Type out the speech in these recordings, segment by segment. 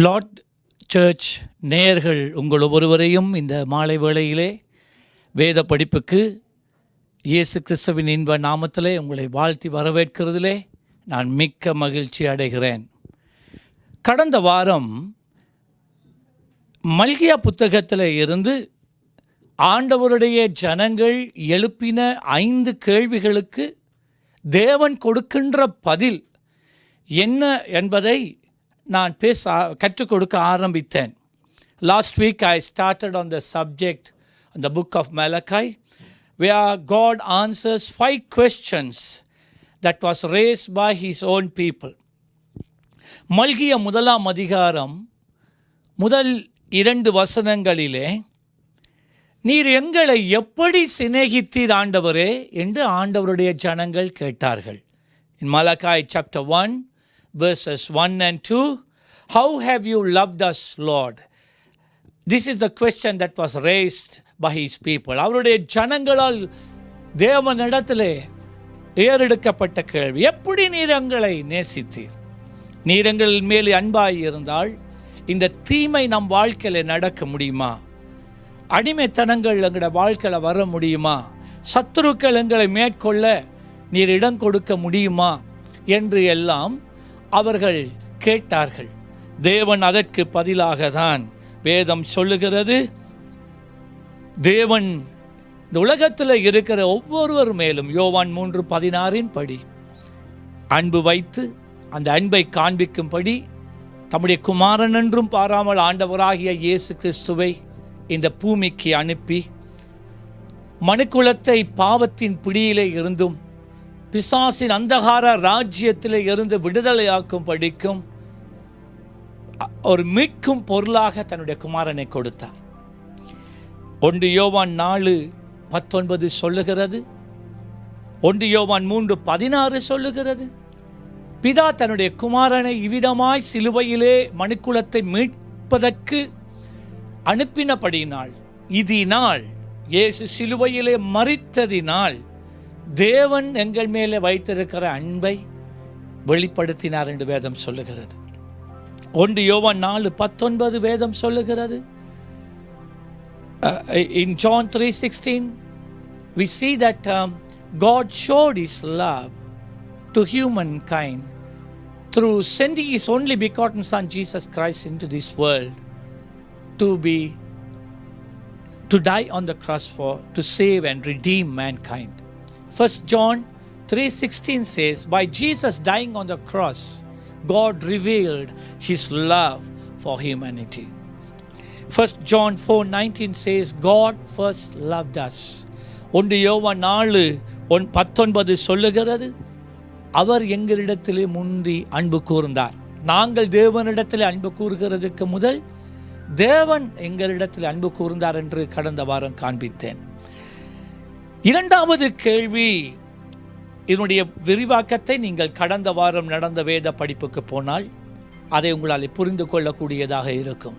Lord search நேயர்கள் உங்கள் ஒவ்வொருவரையும் இந்த மாலை வேளையிலே வேத படிப்புக்கு இயேசு கிறிஸ்துவின் இன்ப நாமத்திலே உங்களை வாழ்த்தி வரவேற்கிறதிலே நான் மிக்க மகிழ்ச்சி அடைகிறேன். கடந்த வாரம் மல்கியா புத்தகத்தில் இருந்து ஆண்டவருடைய ஜனங்கள் எழுப்பின 5 கேள்விகளுக்கு தேவன் கொடுக்கின்ற பதில் என்ன என்பதை நான் கற்றுக் கொடுக்க ஆரம்பித்தேன். Last week I started on the subject on the book of Malachi where God answers 5 questions that was raised by his own people. மல்கிய 1ஆம் அதிகாரம் முதல் 2 வசனங்களிலே நீர் எங்களை எப்படி சிநேகித்தீர் ஆண்டவரே என்று ஆண்டவருடைய ஜனங்கள் கேட்டார்கள். In Malachi chapter 1 verses 1 and 2, how have you loved us, Lord? This is the question that was raised by his people. அவருடைய ஜனங்களால் தேவனிடத்திலே ஏறெடுக்கப்பட்ட கேள்வி, எப்படி நீர் எங்களை நேசித்தீர்? நீர் எங்கள் மேலே அன்பாய் இருந்தால் இந்த தீமை நம் வாழ்க்கையில் நடக்க முடியுமா? அடிமைத்தனங்கள் எங்களோட வாழ்க்கையில் வர முடியுமா? சத்துருக்கள் எங்களை மேற்கொள்ள நீர் இடம் கொடுக்க முடியுமா என்று எல்லாம் அவர்கள் கேட்டார்கள். தேவன் அதற்கு பதிலாக தான் வேதம் சொல்லுகிறது, தேவன் இந்த உலகத்தில் இருக்கிற ஒவ்வொருவர் மேலும் யோவான் 3:16 படி அன்பு வைத்து அந்த அன்பை காண்பிக்கும்படி தம்முடைய குமாரன் என்றும் பாராமல் ஆண்டவராகிய இயேசு கிறிஸ்துவை இந்த பூமிக்கு அனுப்பி மனுக்குலத்தை பாவத்தின் பிடியிலே இருந்தும் பிசாசின் அந்தகார ராஜ்யத்திலே இருந்து விடுதலையாக்கும் படிக்கும் ஒரு மீட்கும் பொருளாக தன்னுடைய குமாரனை கொடுத்தார். 1 யோவான் 4:19 சொல்லுகிறது, 1 யோவான் 3:16 சொல்லுகிறது, பிதா தன்னுடைய குமாரனை இவ்விதமாய் சிலுவையிலே மனுக்குலத்தை மீட்பதற்கு அனுப்பினபடியினால், இதனால் இயேசு சிலுவையிலே மரித்ததினால் தேவன் எங்கள் மேலே வைத்திருக்கிற அன்பை வெளிப்படுத்தினார் என்று வேதம் சொல்லுகிறது. 1 யோவான் 4:19 வேதம் சொல்லுகிறது. In John 3:16 we see that God showed his love to humankind through sending his only begotten son Jesus Christ into this world to die on the cross to save and redeem mankind. 1 John 3:16 says, by Jesus dying on the cross, God revealed his love for humanity. 1 John 4:19 says, God first loved us. 1 யோவான் 4:19 சொல்லுகிறது, அவர் எங்களிடத்திலே முந்தி அன்பு கூர்ந்தார். நாங்கள் தேவனிடத்திலே அன்பு கூறுகிறதுக்கு முதல் தேவன் எங்களிடத்தில் அன்பு கூர்ந்தார் என்று கடந்த வாரம் காண்பித்தேன். 2வது கேள்வி, இதனுடைய விரிவாக்கத்தை நீங்கள் கடந்த வாரம் நடந்த வேத படிப்புக்கு போனால் அதை உங்களால் புரிந்து கொள்ளக்கூடியதாக இருக்கும்.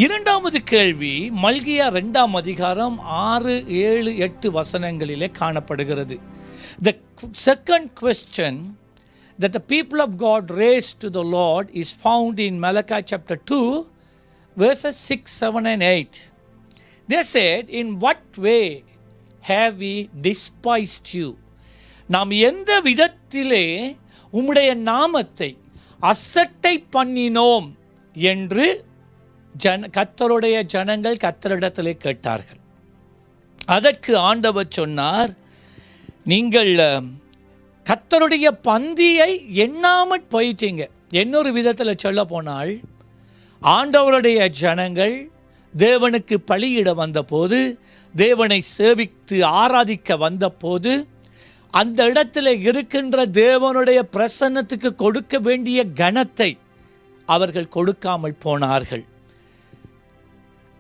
2வது கேள்வி மல்கியா 2ஆம் அதிகாரம் 6, 7, 8 வசனங்களிலே காணப்படுகிறது. The second question that the people of God raised to the Lord is found in Malachi chapter 2 verses 6, 7 and 8. They said, in what way have we despised you? நாம் எந்த விதத்திலே உம்முடைய நாமத்தை அசட்டை பண்ணினோம் என்று கர்த்தருடைய ஜனங்கள் கர்த்தரிடத்திலே கேட்டார்கள். அதற்கு ஆண்டவர் சொன்னார், நீங்கள் கர்த்தருடைய பந்தியை எண்ணாமற் போயிட்டீங்க. இன்னொரு விதத்தில் சொல்ல போனால், ஆண்டவருடைய ஜனங்கள் தேவனுக்கு பலியிட வந்தபோது, தேவனை சேவித்து ஆராதிக்க வந்தபோது, அந்த இடத்துல இருக்கின்ற தேவனுடைய பிரசன்னத்துக்கு கொடுக்க வேண்டிய கனத்தை அவர்கள் கொடுக்காமல் போனார்கள்.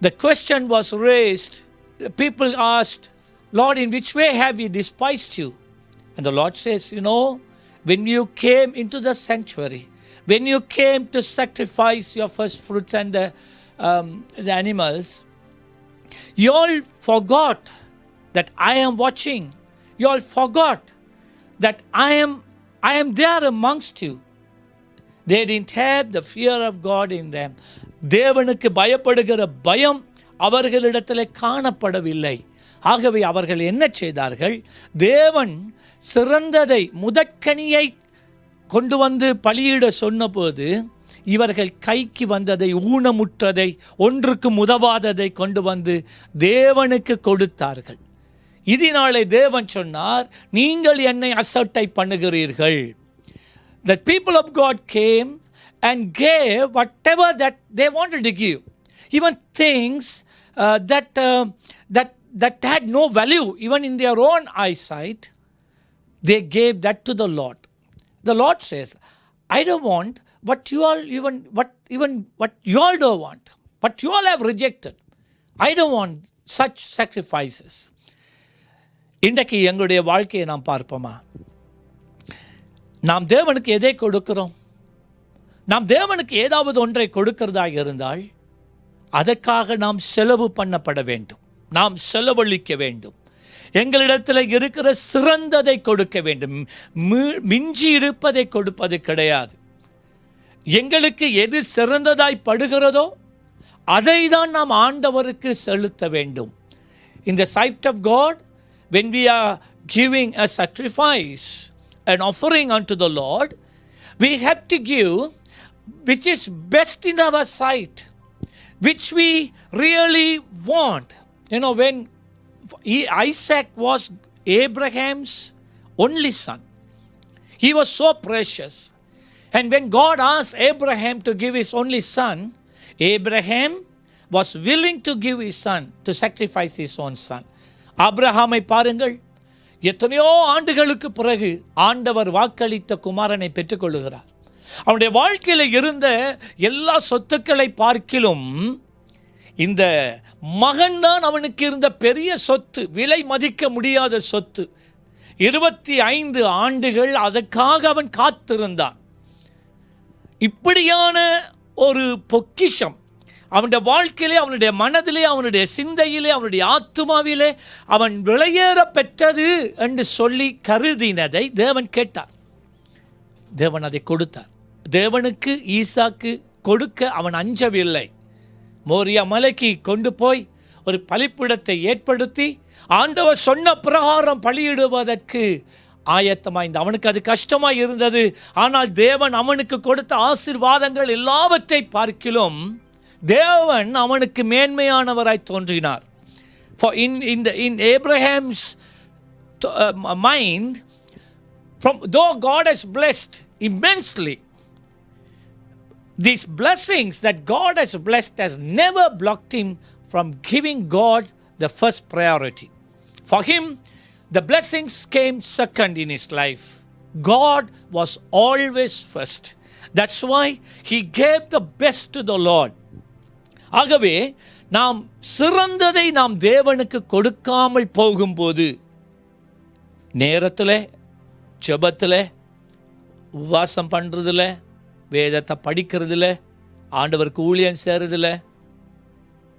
The question was raised. The people asked, Lord, in which way have we despised you? And the Lord says, when you came into the sanctuary, when you came to sacrifice your first fruits and the animals, you all forgot that I am watching. You all forgot that I am there amongst you. They didn't have the fear of God in them. தேவனுக்கு பயப்படுகிற பயம் அவர்களிடத்தில் காணப்படவில்லை. ஆகவே அவர்கள் என்ன செய்தார்கள்? தேவன் சிறந்ததை முதற்கனியை கொண்டு வந்து பலியிட சொன்னபோது இவர்கள் கைக்கு வந்ததை, ஊனமுற்றதை, ஒன்றுக்கு உதவாததை கொண்டு வந்து தேவனுக்கு கொடுத்தார்கள். இதனாலே தேவன் சொன்னார், நீங்கள் என்னை அசட்டை பண்ணுகிறீர்கள். The people of God came and gave whatever that they wanted to give. Even things that had no value, even in their own eyesight, they gave that to the Lord. The Lord says, I don't want what you all what you all don't want, what you all have rejected. I don't want such sacrifices. இன்றைக்கு எங்களுடைய வாழ்க்கையை நாம் பார்ப்போமா? நாம் தேவனுக்கு எதை கொடுக்கிறோம்? நாம் தேவனுக்கு ஏதாவது ஒன்றை கொடுக்கிறதாக இருந்தால் அதற்காக நாம் செலவு பண்ணப்பட வேண்டும், நாம் செலவழிக்க வேண்டும். எங்களிடத்தில் இருக்கிற சிறந்ததை கொடுக்க வேண்டும், மிஞ்சி இருப்பதை கொடுப்பது கிடையாது. எங்களுக்கு எது சிறந்ததாய் படுகிறதோ அதை தான் நாம் ஆண்டவருக்கு செலுத்த வேண்டும். In the sight of God, when we are giving a sacrifice, an offering unto the Lord, we have to give which is best in our sight, which we really want. You know, when Isaac was Abraham's only son, he was so precious. And when God asked Abraham to give his only son, Abraham was willing to give his son, to sacrifice his own son. ஆபிரகாமை பாருங்கள், எத்தனையோ ஆண்டுகளுக்கு பிறகு ஆண்டவர் வாக்களித்த குமாரனை பெற்றுக்கொள்ளுகிறார். அவனுடைய வாழ்க்கையில் இருந்த எல்லா சொத்துக்களை பார்க்கிலும் இந்த மகன்தான் அவனுக்கு இருந்த பெரிய சொத்து, விலை மதிக்க முடியாத சொத்து. 25 ஆண்டுகள் அதற்காக அவன் காத்திருந்தான். இப்படியான ஒரு பொக்கிஷம் அவனுடைய வாழ்க்கையிலே, அவனுடைய மனதிலே, அவனுடைய சிந்தையிலே, அவனுடைய ஆத்துமாவிலே அவன் விளையேற பெற்றது என்று சொல்லி கருதினதை தேவன் கேட்டார். தேவன் அதை கொடுத்தார். தேவனுக்கு ஈசாக்கு கொடுக்க அவன் அஞ்சவில்லை. மோரியா மலைக்கு கொண்டு போய் ஒரு பலிப்பீடத்தை ஏற்படுத்தி ஆண்டவர் சொன்ன பிரகாரம் பலியிடுவதற்கு ஆயத்தமாய்ந்த அவனுக்கு அது கஷ்டமாய் இருந்தது. ஆனால் தேவன் அவனுக்கு கொடுத்த ஆசீர்வாதங்கள் எல்லாவற்றை பார்க்கிலும் தேவன் அவனுக்கு மேன்மையானவராய் தோன்றினார். For in Abraham's mind, though God has blessed immensely, these blessings that God has blessed has never blocked him from giving God the first priority. For him, the blessings came second in his life. God was always first. That's why he gave the best to the Lord. ஆகவே நாம் சிறந்ததை நாம் தேவனுக்கு கொடுக்காமல் போகும்போது, நேரத்தில், ஜெபத்தில், உபவாசம் பண்ணுறதில்ல, வேதத்தை படிக்கிறதில்ல, ஆண்டவருக்கு ஊழியம் செய்கிறதில்ல,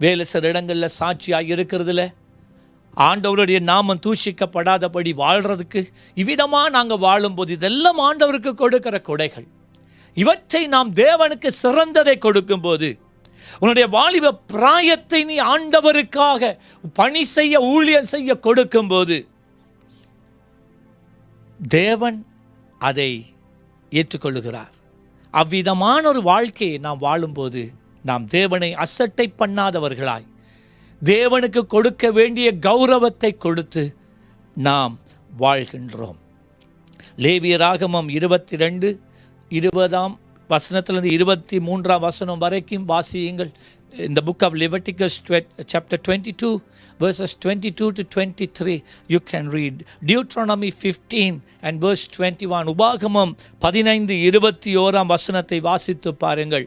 வேலை சில இடங்களில் சாட்சியாக இருக்கிறதில்ல, ஆண்டவருடைய நாமம் தூஷிக்கப்படாதபடி வாழ்கிறதுக்கு இவ்விதமாக நாங்கள் வாழும்போது இதெல்லாம் ஆண்டவருக்கு கொடுக்கிற கொடைகள். இவற்றை நாம் தேவனுக்கு சிறந்ததை கொடுக்கும்போது, உன்னுடைய வாலிப பிராயத்தை நீ ஆண்டவருக்காக பணி செய்ய, ஊழியம் செய்ய கொடுக்கும்போது தேவன் அதை ஏற்றுக்கொள்ளுகிறார். அவ்விதமான ஒரு வாழ்க்கையை நாம் வாழும்போது நாம் தேவனை அசட்டை பண்ணாதவர்களாய் தேவனுக்கு கொடுக்க வேண்டிய கௌரவத்தை கொடுத்து நாம் வாழ்கின்றோம். லேவியராகமம் 22:20 வசனத்திலிருந்து 23 வசனம் வரைக்கும் வாசியுங்கள். In the book of Leviticus chapter 22 verses 22 to 23 you can read. Deuteronomy 15 and verse 21. உபாகமம் 15:21 வசனத்தை வாசித்து பாருங்கள்.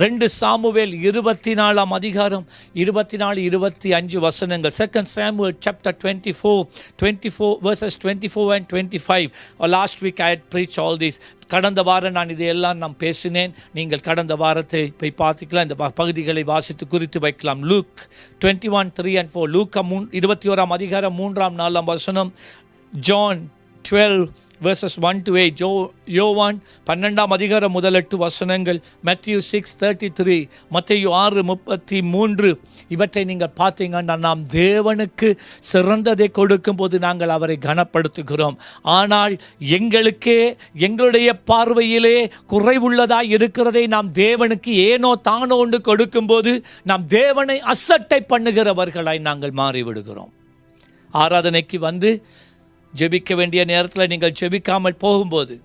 2 சாமுவேல் 24 அதிகாரம் 24-25 வசனங்கள். 2 Samuel chapter 24 verses 24 and 25. Last week I had preached all this. கடந்த வாரம் நான் இதையெல்லாம் நாம் பேசினேன். நீங்கள் கடந்த வாரத்தை போய் பார்த்துக்கலாம், இந்த பகுதிகளை வாசித்து குறித்து வைக்கலாம். Look 21:3 and 4. லூக்கா 21 அதிகாரம் 3-4 வசனம். John 12 verses 1 to 8. யோவான் 12ஆம் அதிகாரம் முதல் 8 வசனங்கள். Matthew 6:33, மத்தேயு 6:33. இவற்றை நீங்கள் பார்த்தீங்கன்னா நாம் தேவனுக்கு சிறந்ததை கொடுக்கும்போது நாங்கள் அவரை கனப்படுத்துகிறோம். ஆனால் எங்களுடைய பார்வையிலே குறைவுள்ளதாய் இருக்கிறதை நாம் தேவனுக்கு ஏனோ தானோ ஒன்று கொடுக்கும்போது நாம் தேவனை அசட்டை பண்ணுகிறவர்களாய் நாங்கள் மாறிவிடுகிறோம். ஆராதனைக்கு வந்து ஜெபிக்க வேண்டிய நேரத்தில் நீங்கள் ஜெபிக்காமல் போகும்போது,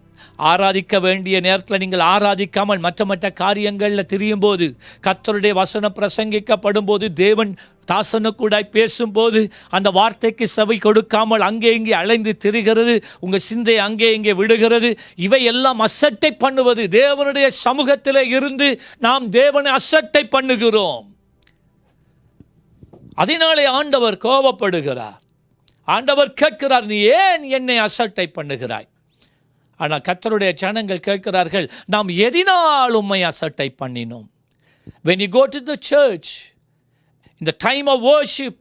ஆராதிக்க வேண்டிய நேரத்தில் நீங்கள் ஆராதிக்காமல் மற்ற காரியங்களில் திரியும் போது, கர்த்தருடைய வசனம் பிரசங்கிக்கப்படும் போது, தேவன் தாசனுக்கூடாய் பேசும்போது அந்த வார்த்தைக்கு செவி கொடுக்காமல் அங்கே இங்கே அலைந்து திரிகிறது, உங்கள் சிந்தை அங்கே இங்கே விடுகிறது. இவை எல்லாம் அசட்டை பண்ணுவது. தேவனுடைய சமூகத்தில் இருந்து நாம் தேவனை அசட்டை பண்ணுகிறோம். அதனாலே ஆண்டவர் கோபப்படுகிறார். ஆண்டவர் கேட்கிறார், நீ ஏன் என்னை அசட்டை பண்ணுகிறாய்? ஆனால் கர்த்தருடைய ஜனங்கள் கேட்கிறார்கள், நாம் எதினால் உம்மை அசட்டை பண்ணினோம்? When you go to the church, in the time of worship,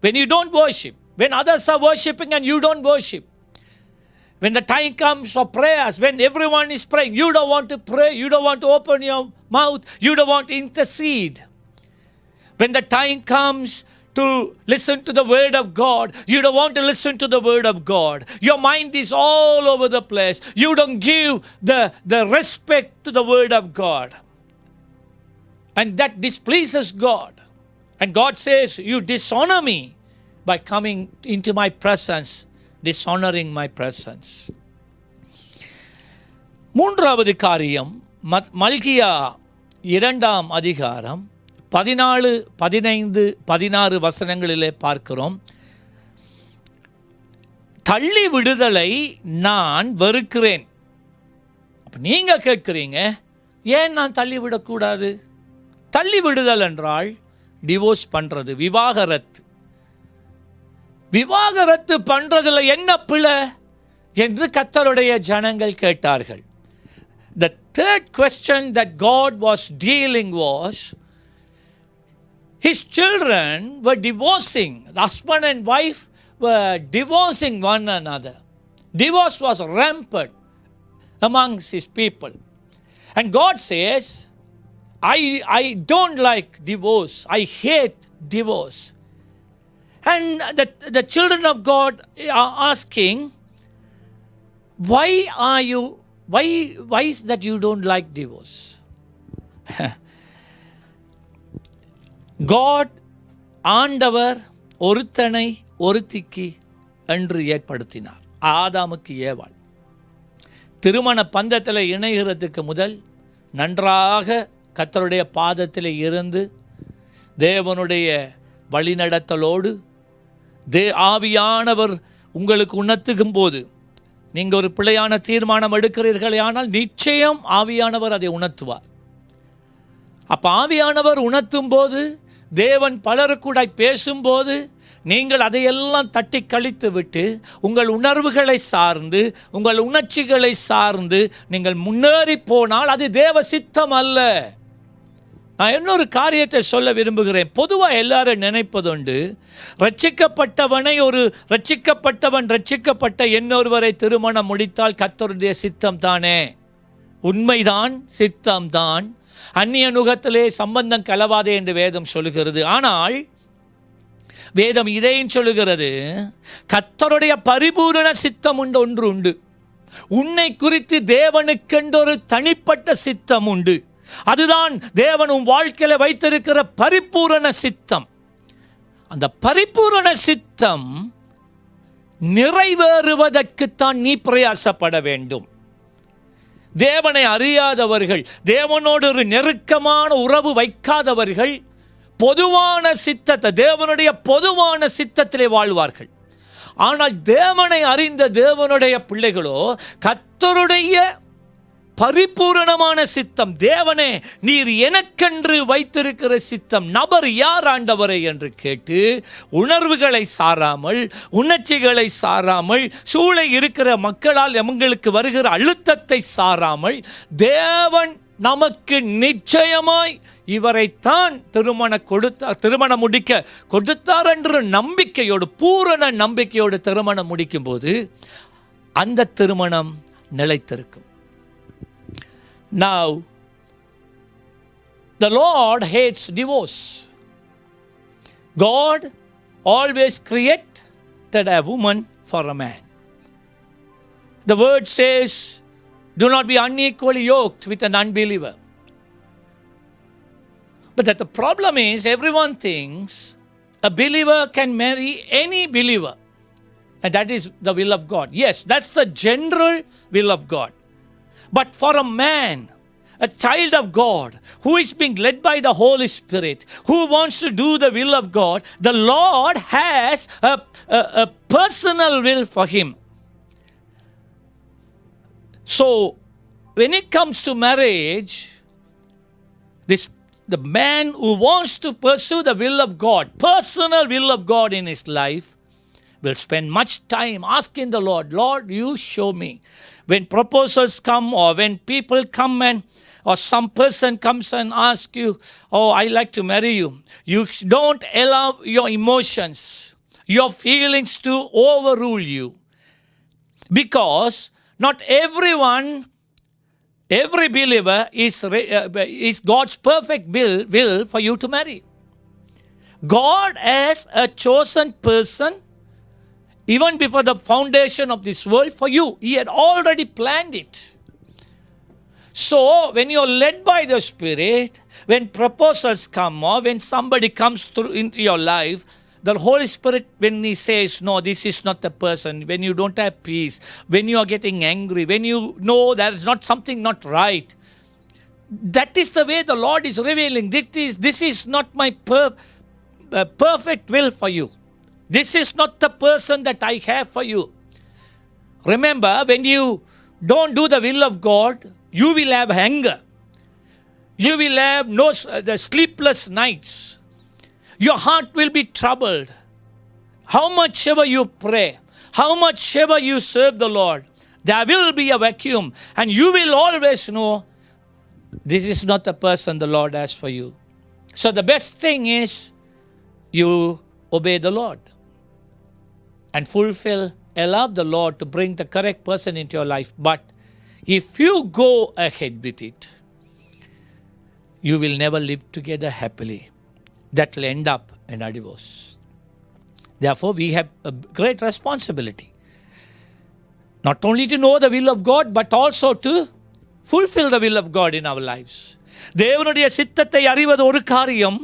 when you don't worship, when others are worshiping and you don't worship, when the time comes for prayers, when everyone is praying, you don't want to pray, you don't want to open your mouth, you don't want to intercede. When the time comes to listen to the word of God, you don't want to listen to the word of God. Your mind is all over the place. You don't give the respect to the word of God. And that displeases God. And God says, you dishonor me by coming into my presence, dishonoring my presence. மூன்றாவது காரியம், மல்கியா 2ஆம் அதிகாரம் 14, 15, 16 வசனங்களிலே பார்க்கிறோம். தள்ளி விடுதலை நான் வெறுக்கிறேன். அப்ப நீங்க கேட்கிறீங்க, ஏன் நான் தள்ளி விடக்கூடாது? தள்ளி விடுதல் என்றால் டிவோர்ஸ் பண்றது, விவாகரத்து. விவாகரத்து பண்றதுல என்ன பிழை என்று கர்த்தருடைய ஜனங்கள் கேட்டார்கள். The third question that God was dealing was, his children were divorcing. The husband and wife were divorcing one another. Divorce was rampant amongst his people. And God says, I don't like divorce. I hate divorce. And the children of God are asking, why is that you don't like divorce? God, ஆண்டவர் ஒருத்தனை ஒருத்திக்கு என்று ஏற்படுத்தினார். ஆதாமுக்கு ஏவாள் திருமண பந்தத்தில் இணைகிறதுக்கு முதல் நன்றாக கர்த்தருடைய பாதத்தில் இருந்து தேவனுடைய வழிநடத்தலோடு ஆவியானவர் உங்களுக்கு உணர்த்துகும் போது நீங்கள் ஒரு பிழையான தீர்மானம் எடுக்கிறீர்களே, ஆனால் நிச்சயம் ஆவியானவர் அதை உணர்த்துவார். அப்போ ஆவியானவர் உணர்த்தும் போது, தேவன் பலருக்கூடாய் பேசும்போது, நீங்கள் அதையெல்லாம் தட்டி கழித்து விட்டு உங்கள் உணர்வுகளை சார்ந்து, உங்கள் உணர்ச்சிகளை சார்ந்து நீங்கள் முன்னேறி போனால் அது தேவ சித்தம் அல்ல. நான் இன்னொரு காரியத்தை சொல்ல விரும்புகிறேன். பொதுவாக எல்லாரும் நினைப்பதுண்டு, ரட்சிக்கப்பட்ட இன்னொருவரை திருமணம் முடித்தால் கர்த்தருடைய சித்தம் தானே. உண்மைதான், சித்தம்தான். அந்நிய நுகத்திலே சம்பந்தம் கலவாதே என்று வேதம் சொல்லுகிறது. ஆனால் வேதம் இதையும் சொல்லுகிறது, கர்த்தருடைய பரிபூரண சித்தம் ஒன்று உண்டு. உன்னை குறித்து தேவனுக்கென்றொரு தனிப்பட்ட சித்தம் உண்டு. அதுதான் தேவன் உன் வாழ்க்கையில வைத்திருக்கிற பரிபூரண சித்தம். அந்த பரிபூரண சித்தம் நிறைவேறுவதற்குத்தான் நீ பிரயாசப்பட வேண்டும். தேவனை அறியாதவர்கள், தேவனோடு ஒரு நெருக்கமான உறவு வைக்காதவர்கள் பொதுவான சித்தத்தை, தேவனுடைய பொதுவான சித்தத்திலே வாழ்வார்கள். ஆனால் தேவனை அறிந்த தேவனுடைய பிள்ளைகளோ கர்த்தருடைய பரிபூரணமான சித்தம், தேவனே நீர் எனக்கென்று வைத்திருக்கிற சித்தம் நபர் யார் ஆண்டவரை என்று கேட்டு, உணர்வுகளை சாராமல், உணர்ச்சிகளை சாராமல், சூழ இருக்கிற மக்களால் எங்களுக்கு வருகிற அழுத்தத்தை சாராமல், தேவன் நமக்கு நிச்சயமாய் இவரைத்தான் திருமணம் முடிக்க கொடுத்தார் என்ற நம்பிக்கையோடு, பூரண நம்பிக்கையோடு திருமணம் முடிக்கும் போது அந்த திருமணம் நிலைத்திருக்கும். Now, the Lord hates divorce. God always created a woman for a man. The word says, do not be unequally yoked with an unbeliever. But that the problem is, everyone thinks a believer can marry any believer. And that is the will of God. Yes, that's the general will of God. But for a man, a child of God, who is being led by the Holy Spirit, who wants to do the will of God, the Lord has a personal will for him. So, when it comes to marriage, the man who wants to pursue the will of God, personal will of God in his life, will spend much time asking the Lord, Lord, you show me. When proposals come, or when people come or some person comes and asks you, oh, I like to marry you, you don't allow your emotions, your feelings to overrule you. Because not every believer is God's perfect will for you to marry. God has a chosen person even before the foundation of this world for you. He had already planned it. So, when you're led by the Spirit, when proposals come or when somebody comes through into your life, the Holy Spirit, when He says, no, this is not the person, when you don't have peace, when you are getting angry, when you know there is not something not right, that is the way the Lord is revealing. This is not my perfect will for you. This is not the person that I have for you. Remember, when you don't do the will of God, you will have anger. You will have the sleepless nights. Your heart will be troubled. How much ever you pray, how much ever you serve the Lord, there will be a vacuum, and you will always know this is not the person the Lord has for you. So the best thing is you obey the Lord and allow the Lord to bring the correct person into your life. But if you go ahead with it, you will never live together happily. That will end up in a divorce. Therefore, we have a great responsibility. Not only to know the will of God, but also to fulfill the will of God in our lives. தேவனுடைய சித்தத்தை அறிவது ஒரு காரியம்.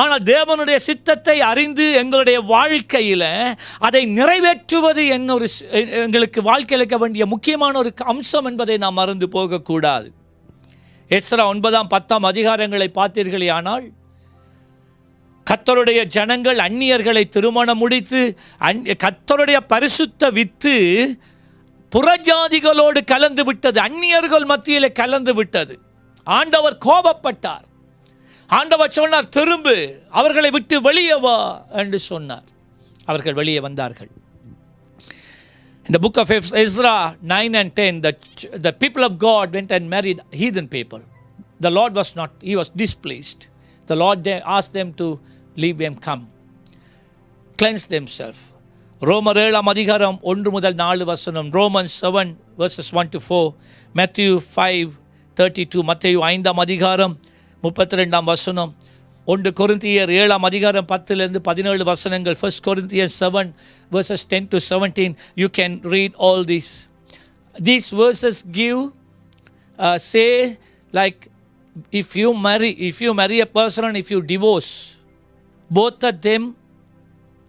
ஆனால் தேவனுடைய சித்தத்தை அறிந்து எங்களுடைய வாழ்க்கையில் அதை நிறைவேற்றுவது எங்களுக்கு வாழ்க்கையில் இருக்க வேண்டிய முக்கியமான ஒரு அம்சம் என்பதை நாம் மறந்து போகக்கூடாது. எஸ்ரா 9-10 அதிகாரங்களை பார்த்தீர்களே ஆனால், கர்த்தருடைய ஜனங்கள் அந்நியர்களை திருமணம் முடித்து கர்த்தருடைய பரிசுத்த வித்து புறஜாதிகளோடு கலந்து விட்டது, அந்நியர்கள் மத்தியில் கலந்து விட்டது. ஆண்டவர் கோபப்பட்டார். ஆண்டவர் சொன்னார், திரும்பு, அவர்களை விட்டு வெளியே வா என்று சொன்னார். அவர்கள் வெளியே வந்தார்கள். In the book of Ezra 9 and 10, the people of God went and married heathen people. The Lord he was displeased. The Lord asked them to leave them come, cleanse themselves. ரோமர் 7:1-4, Romans 7:1-4, Matthew 5:32, மத்தேயு 5:32, 1 கொரிந்தியர் 7:10-17 1 Corinthians 7:10-17. You can read all these. These verses give say like if you marry a person and if you divorce, both of them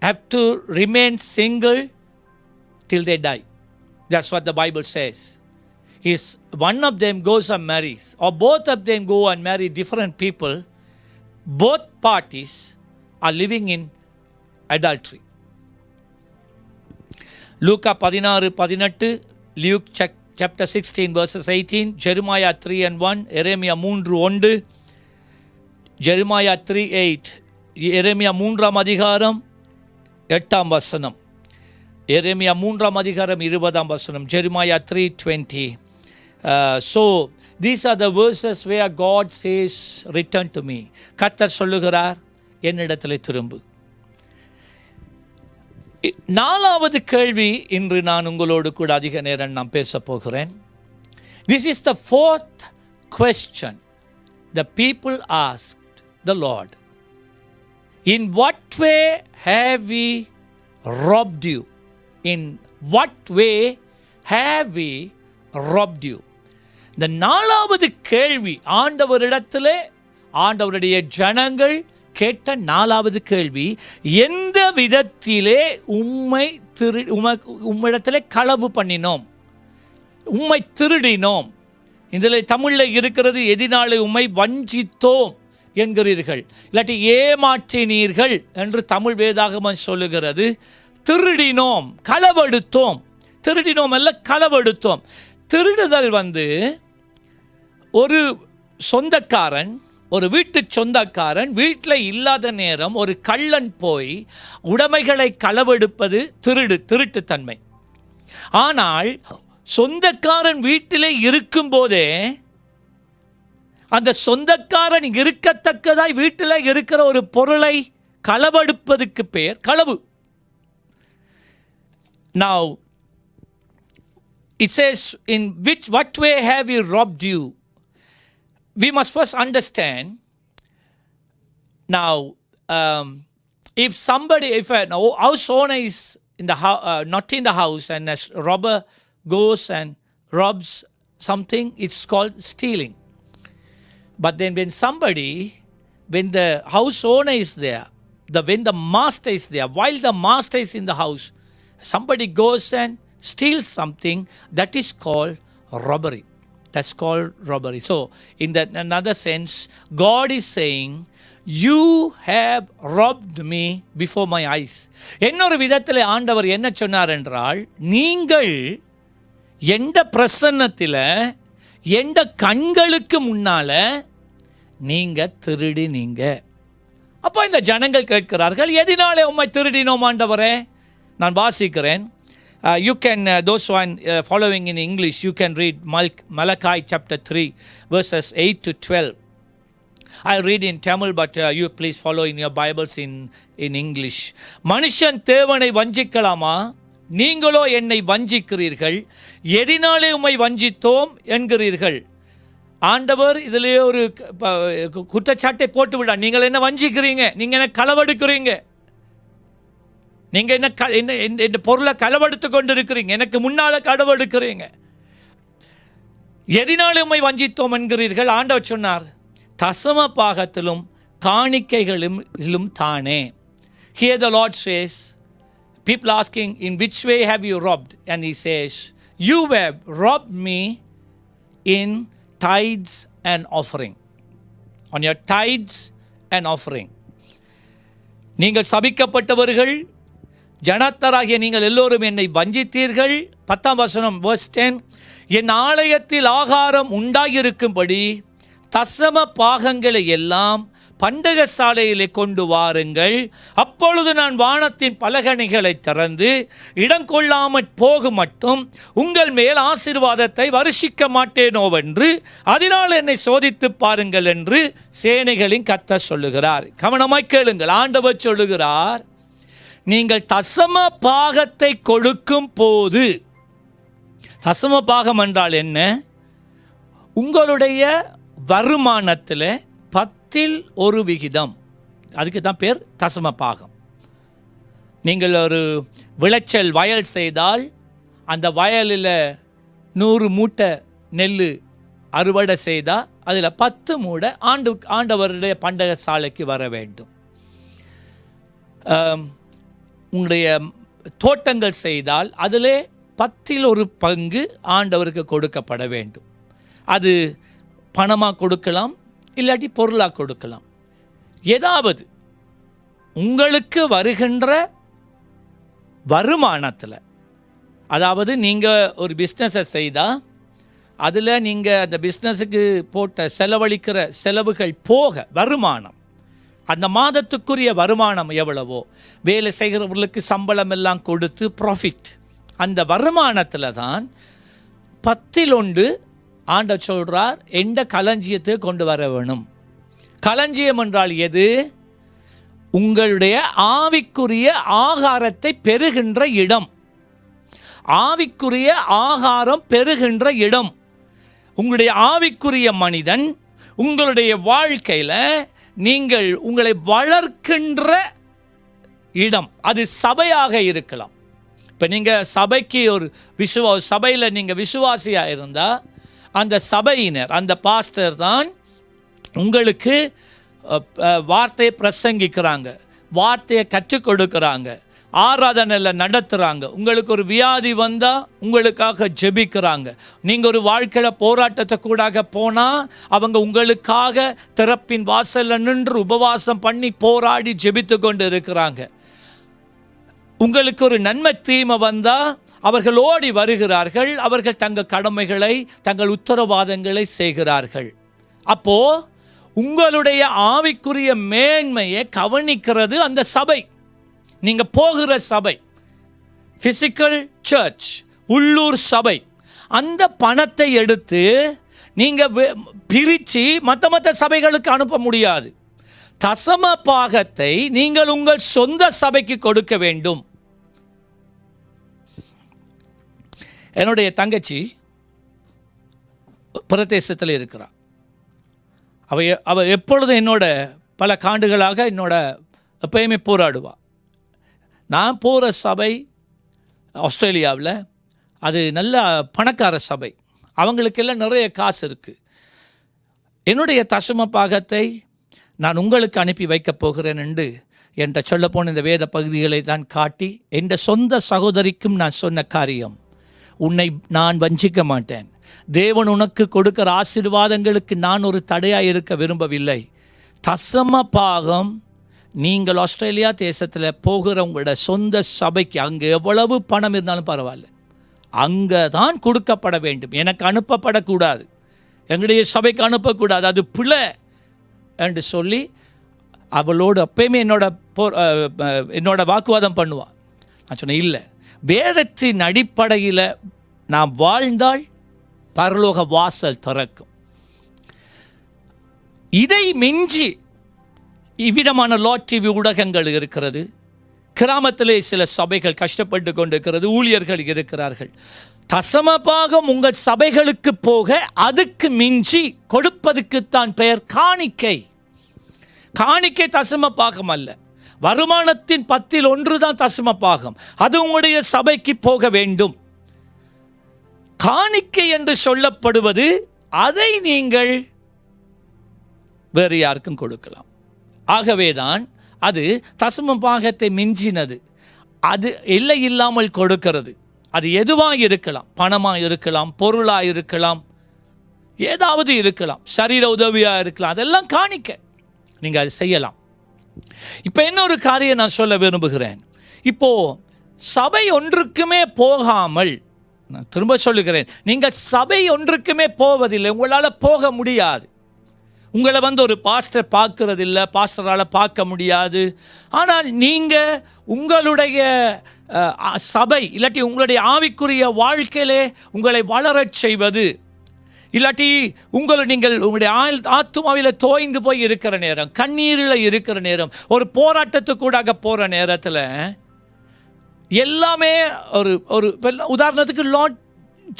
have to remain single till they die. That's what the Bible says. Is one of them goes and marries, or both of them go and marry different people, both parties are living in adultery. Luka 16:18, Luke chapter 16:18, Jeremiah 3:1, Jeremiah 3:1, Jeremiah 3:8, Jeremiah 3:8, Jeremiah 3:20, Jeremiah 3:20. So these are the verses where God says, return to me. கர்த்தர் சொல்லுகிறார், என்னிடத்தில் திரும்பு. நாலாவது கேள்வி இன்று நான் உங்களோடு கூட அதிக நேரம் நான் பேச போகிறேன். This is the fourth question the people asked the Lord. In what way have we robbed you? In what way have we robbed you? இந்த நாலாவது கேள்வி ஆண்டவரிடத்திலே ஆண்டவருடைய ஜனங்கள் கேட்ட நாலாவது கேள்வி, எந்த விதத்திலே உம்மிடத்திலே களவு பண்ணினோம், உம்மை திருடினோம். இதில் தமிழில் இருக்கிறது, எதினாலே உம்மை வஞ்சித்தோம் என்கிறீர்கள், இல்லாட்டி ஏமாற்றினீர்கள் என்று தமிழ் வேதாகமம் சொல்லுகிறது. திருடினோம், களவெடுத்தோம். திருடினோம் அல்ல, களவெடுத்தோம். திருடுதல் ஒரு சொந்தக்காரன், ஒரு வீட்டு சொந்தக்காரன் வீட்டில் இல்லாத நேரம் ஒரு கள்ளன் போய் உடைமைகளை களவெடுப்பது திருட்டுத்தன்மை. ஆனால் சொந்தக்காரன் வீட்டிலே இருக்கும்போதே அந்த சொந்தக்காரன் இருக்கத்தக்கதாய் வீட்டில் இருக்கிற ஒரு பொருளை களவெடுப்பதுக்கு பேர் களவு. Now it says, in what way have we robbed you? We must first understand. Now if a house owner is in the not in the house, and a robber goes and robs something, it's called stealing. But then when the house owner is there, when the master is there, while the master is in the house, somebody goes and steals something, that is called robbery. That's called robbery. So in that another sense, God is saying, you have robbed me before my eyes. இன்னொரு விதத்தில் ஆண்டவர் என்ன சொன்னார் என்றால், நீங்கள் எந்த பிரசன்னத்தில் எந்த கண்களுக்கு முன்னால நீங்க திருடினீங்க. அப்போ இந்த ஜனங்கள் கேட்கிறார்கள், எதினாலே உம்மை திருடினோம் ஆண்டவரே? நான் வாசிக்கிறேன். You can, those who are following in English, you can read Malachi chapter 3, verses 8 to 12. I'll read in Tamil, but you please follow in your Bibles in English. மனுஷன் தேவனை வஞ்சிக்கலாமா? நீங்களோ என்னை வஞ்சிக்கிறீர்கள். எதினாலே உம்மை வஞ்சித்தோம் என்கிறீர்கள். ஆண்டவர் இதிலே ஒரு குற்றச்சாட்டை போட்டு விட, நீங்கள் என்ன வஞ்சிக்கிறீங்க, நீங்கள் என்ன களவெடுக்கிறீங்க, நீங்கள் என்ன பொருளை களவெடுத்து கொண்டு இருக்கிறீங்க, எனக்கு முன்னால் களவெடுக்கிறீங்க, எதினாலும் உம்மை வஞ்சித்தோம் என்கிறீர்கள். ஆண்டவர் சொன்னார், தசம பாகத்திலும் காணிக்கைகளிலும் தானே. Here the Lord says, people asking, in which way have you robbed? And he says, you have robbed me in tithes and offering. On your tithes and offering. நீங்கள் சபிக்கப்பட்டவர்கள், ஜனத்தராகிய நீங்கள் எல்லோரும் என்னை வஞ்சித்தீர்கள். 10ஆம் வசனம், verse 10. என் ஆலயத்தில் ஆகாரம் உண்டாயிருக்கும்படி தசம பாகங்களை எல்லாம் பண்டக சாலையிலே கொண்டு வாருங்கள். அப்பொழுது நான் வானத்தின் பலகணிகளை திறந்து இடம் கொள்ளாமற் போக மட்டும் உங்கள் மேல் ஆசீர்வாதத்தை வருஷிக்க மாட்டேனோவென்று அதனால் என்னை சோதித்து பாருங்கள் என்று சேனைகளின் கர்த்தர் சொல்லுகிறார். கவனமாய் கேளுங்கள். ஆண்டவர் சொல்லுகிறார், நீங்கள் தசம பாகத்தை கொடுக்கும் போது, தசம பாகம் என்றால் என்ன? உங்களுடைய வருமானத்தில் 10% அதுக்கு தான் பேர் தசம பாகம். நீங்கள் ஒரு விளைச்சல் வயல் செய்தால் அந்த வயலில் 100 மூட்டை நெல் அறுவடை செய்தால் அதில் 10 மூடை ஆண்டவருடைய பண்டக சாலைக்கு வர வேண்டும். உங்களுடைய தோட்டங்கள் செய்தால் அதில் 10% ஆண்டவருக்கு கொடுக்கப்பட வேண்டும். அது பணமாக கொடுக்கலாம், இல்லாட்டி பொருளாக கொடுக்கலாம். ஏதாவது உங்களுக்கு வருகின்ற வருமானத்தில், அதாவது நீங்கள் ஒரு பிஸ்னஸை செய்தால் அதில் நீங்கள் அந்த பிஸ்னஸுக்கு போட்ட செலவழிக்கிற செலவுகள் போக வருமானம், அந்த மாதத்துக்குரிய வருமானம் எவ்வளவோ, வேலை செய்கிறவர்களுக்கு சம்பளம் எல்லாம் கொடுத்து ப்ராஃபிட், அந்த வருமானத்தில் தான் 10% ஆண்டவர் சொல்கிறார் எந்த களஞ்சியத்தை கொண்டு வர வேணும். களஞ்சியம் என்றால் எது? உங்களுடைய ஆவிக்குரிய ஆகாரத்தை பெறுகின்ற இடம். ஆவிக்குரிய ஆகாரம் பெறுகின்ற இடம். உங்களுடைய ஆவிக்குரிய மனிதன் உங்களுடைய வாழ்க்கையில் நீங்கள் உங்களை வளர்க்கின்ற இடம். அது சபையாக இருக்கலாம். இப்போ நீங்கள் சபைக்கு ஒரு சபையில் நீங்கள் விசுவாசியாக இருந்தால் அந்த சபையினர், அந்த பாஸ்டர் தான் உங்களுக்கு வார்த்தையை பிரசங்கிக்கிறாங்க, வார்த்தையை கற்றுக் கொடுக்குறாங்க, ஆராதனையில் நடத்துகிறாங்க. உங்களுக்கு ஒரு வியாதி வந்தால் உங்களுக்காக ஜெபிக்கிறாங்க. நீங்கள் ஒரு வாழ்க்கையில் போராட்டத்தை கூடாக போனால் அவங்க உங்களுக்காக திறப்பின் வாசலில் நின்று உபவாசம் பண்ணி போராடி ஜெபித்து கொண்டு இருக்கிறாங்க. உங்களுக்கு ஒரு நன்மை தீமை வந்தால் அவர்கள் ஓடி வருகிறார்கள். அவர்கள் தங்கள் கடமைகளை, தங்கள் உத்தரவாதங்களை செய்கிறார்கள். அப்போது உங்களுடைய ஆவிக்குரிய மேன்மையை கவனிக்கிறது அந்த சபை, நீங்கள் போகிற சபை, ஃபிசிக்கல் சர்ச், உள்ளூர் சபை. அந்த பணத்தை எடுத்து நீங்கள் பிரித்து மற்ற சபைகளுக்கு அனுப்ப முடியாது. தசம பாகத்தை நீங்கள் உங்கள் சொந்த சபைக்கு கொடுக்க வேண்டும். என்னுடைய தங்கச்சி பிரதேசத்தில் இருக்கிறாள். அவள் எப்பொழுதும் என்னோட பல காண்டுகளாக என்னோட எப்பயுமே போராடுவாள். நான் போகிற சபை ஆஸ்திரேலியாவில் அது நல்ல பணக்கார சபை, அவங்களுக்கெல்லாம் நிறைய காசு இருக்குது. என்னுடைய தசம பாகத்தை நான் உங்களுக்கு அனுப்பி வைக்கப் போகிறேன் என்று என்கிட்ட சொல்லப்போன இந்த வேத பகுதிகளை தான் காட்டி, என் சொந்த சகோதரிக்கும் நான் சொன்ன காரியம், உன்னை நான் வஞ்சிக்க மாட்டேன். தேவன் உனக்கு கொடுக்கிற ஆசீர்வாதங்களுக்கு நான் ஒரு தடையாக இருக்க விரும்பவில்லை. தசம பாகம் நீங்கள் ஆஸ்திரேலியா தேசத்தில் போகிற உங்களோட சொந்த சபைக்கு, அங்கே எவ்வளவு பணம் இருந்தாலும் பரவாயில்ல, அங்கே தான் கொடுக்கப்பட வேண்டும். எனக்கு அனுப்பப்படக்கூடாது, எங்களுடைய சபைக்கு அனுப்பக்கூடாது, அது பிழை என்று சொல்லி அவளோடு எப்பயுமே என்னோட வாக்குவாதம் பண்ணுவாள். நான் சொன்னேன், இல்லை, வேதத்தின் அடிப்படையில் நாம் வாழ்ந்தால் பரலோக வாசல் திறக்கும். இதை மிஞ்சி இவ்விதமான லாட் டிவி ஊடகங்கள் இருக்கிறது. கிராமத்திலே சில சபைகள் கஷ்டப்பட்டு கொண்டிருக்கிறது, ஊழியர்கள் இருக்கிறார்கள். தசம பாகம் உங்கள் சபைகளுக்கு போக அதுக்கு மிஞ்சி கொடுப்பதுக்குத்தான் பெயர் காணிக்கை. காணிக்கை தசம பாகம் அல்ல, வருமானத்தின் 1/10 தான் தசம பாகம். அது உங்களுடைய சபைக்கு போக வேண்டும். காணிக்கை என்று சொல்லப்படுவது அதை நீங்கள் வேறு யாருக்கும் கொடுக்கலாம். ஆகவேதான் அது தசம பாகத்தை மிஞ்சினது. அது இல்லை இல்லாமல் கொடுக்கிறது. அது எதுவாக இருக்கலாம், பணமாக இருக்கலாம், பொருளாக இருக்கலாம், ஏதாவது இருக்கலாம், சரீர உதவியாக இருக்கலாம், அதெல்லாம் காணிக்க நீங்கள் அது செய்யலாம். இப்போ இன்னொரு காரியம் நான் சொல்ல விரும்புகிறேன். இப்போது சபை ஒன்றுக்குமே போகாமல், நான் திரும்ப சொல்லுகிறேன், நீங்கள் சபை ஒன்றுக்குமே போவதில்லை, உங்களால் போக முடியாது. உங்களை ஒரு பாஸ்டர் பார்க்கறதில்ல, பாஸ்டரால் பார்க்க முடியாது. ஆனால் நீங்கள் உங்களுடைய சபை இல்லாட்டி உங்களுடைய ஆவிக்குரிய வாழ்க்கையிலே உங்களை வளரச் செய்வது, இல்லாட்டி நீங்கள் உங்களுடைய ஆத்துமாவில் தோய்ந்து போய் இருக்கிற நேரம், கண்ணீரில் இருக்கிற நேரம், ஒரு போராட்டத்துக்கூடாக போகிற நேரத்தில் எல்லாமே ஒரு உதாரணத்துக்கு லாட்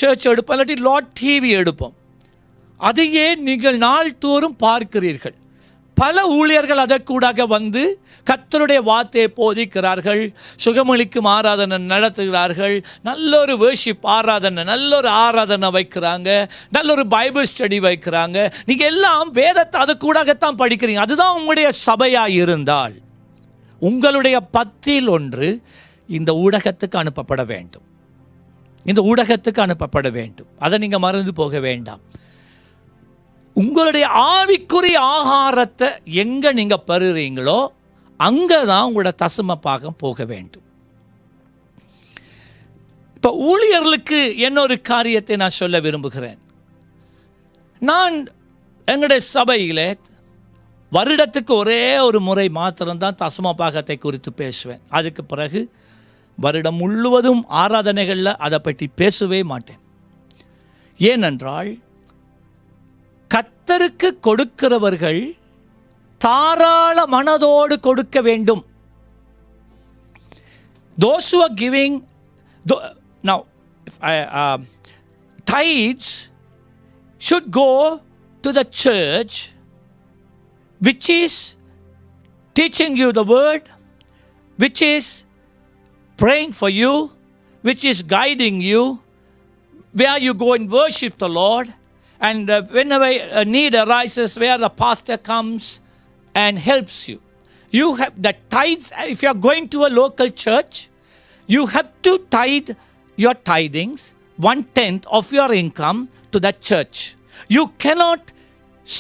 சர்ச் எடுப்போம், இல்லாட்டி லாட் டிவி எடுப்போம். அதையே நீங்கள் நாள்தோறும் பார்க்கிறீர்கள். பல ஊழியர்கள் அதற்கூடாக வந்து கர்த்தருடைய வார்த்தையை போதிக்கிறார்கள், சுகமளிக்கும் ஆராதனை நடத்துகிறார்கள், நல்ல ஒரு வர்ஷிப் ஆராதனை, நல்ல ஒரு ஆராதனை வைக்கிறாங்க, நல்ல ஒரு பைபிள் ஸ்டடி வைக்கிறாங்க. நீங்கள் எல்லாம் வேதத்தை அதுக்கூடாகத்தான் படிக்கிறீங்க. அதுதான் உங்களுடைய சபையாக இருந்தால் உங்களுடைய 10 இந்த ஊடகத்துக்கு அனுப்பப்பட வேண்டும். இந்த ஊடகத்துக்கு அனுப்பப்பட வேண்டும். அதை நீங்கள் மறந்து போக வேண்டாம். உங்களுடைய ஆவிக்குரிய ஆகாரத்தை எங்கே நீங்கள் பெறுறீங்களோ அங்கே தான் உங்களோட தசம பாகம் போக வேண்டும். இப்போ ஊழியர்களுக்கு இன்னொரு காரியத்தை நான் சொல்ல விரும்புகிறேன். நான் எங்களுடைய சபையில் வருடத்துக்கு ஒரே ஒரு முறை மாத்திரம்தான் தசம பாகத்தை குறித்து பேசுவேன். அதுக்கு பிறகு வருடம் முழுவதும் ஆராதனைகளில் அதை பற்றி பேசவே மாட்டேன். ஏனென்றால் கர்த்தருக்கு கொடுக்கிறவர்கள் தாராள மனதோடு கொடுக்க வேண்டும். Those who are giving, now, tithes should go to the church which is teaching you the word, which is praying for you, which is guiding you, where you go and worship the Lord, and whenever a need arises, where the pastor comes and helps you. You have the tithes. If you are going to a local church, you have to tithe your tithings, 1/10 of your income, to that church. You cannot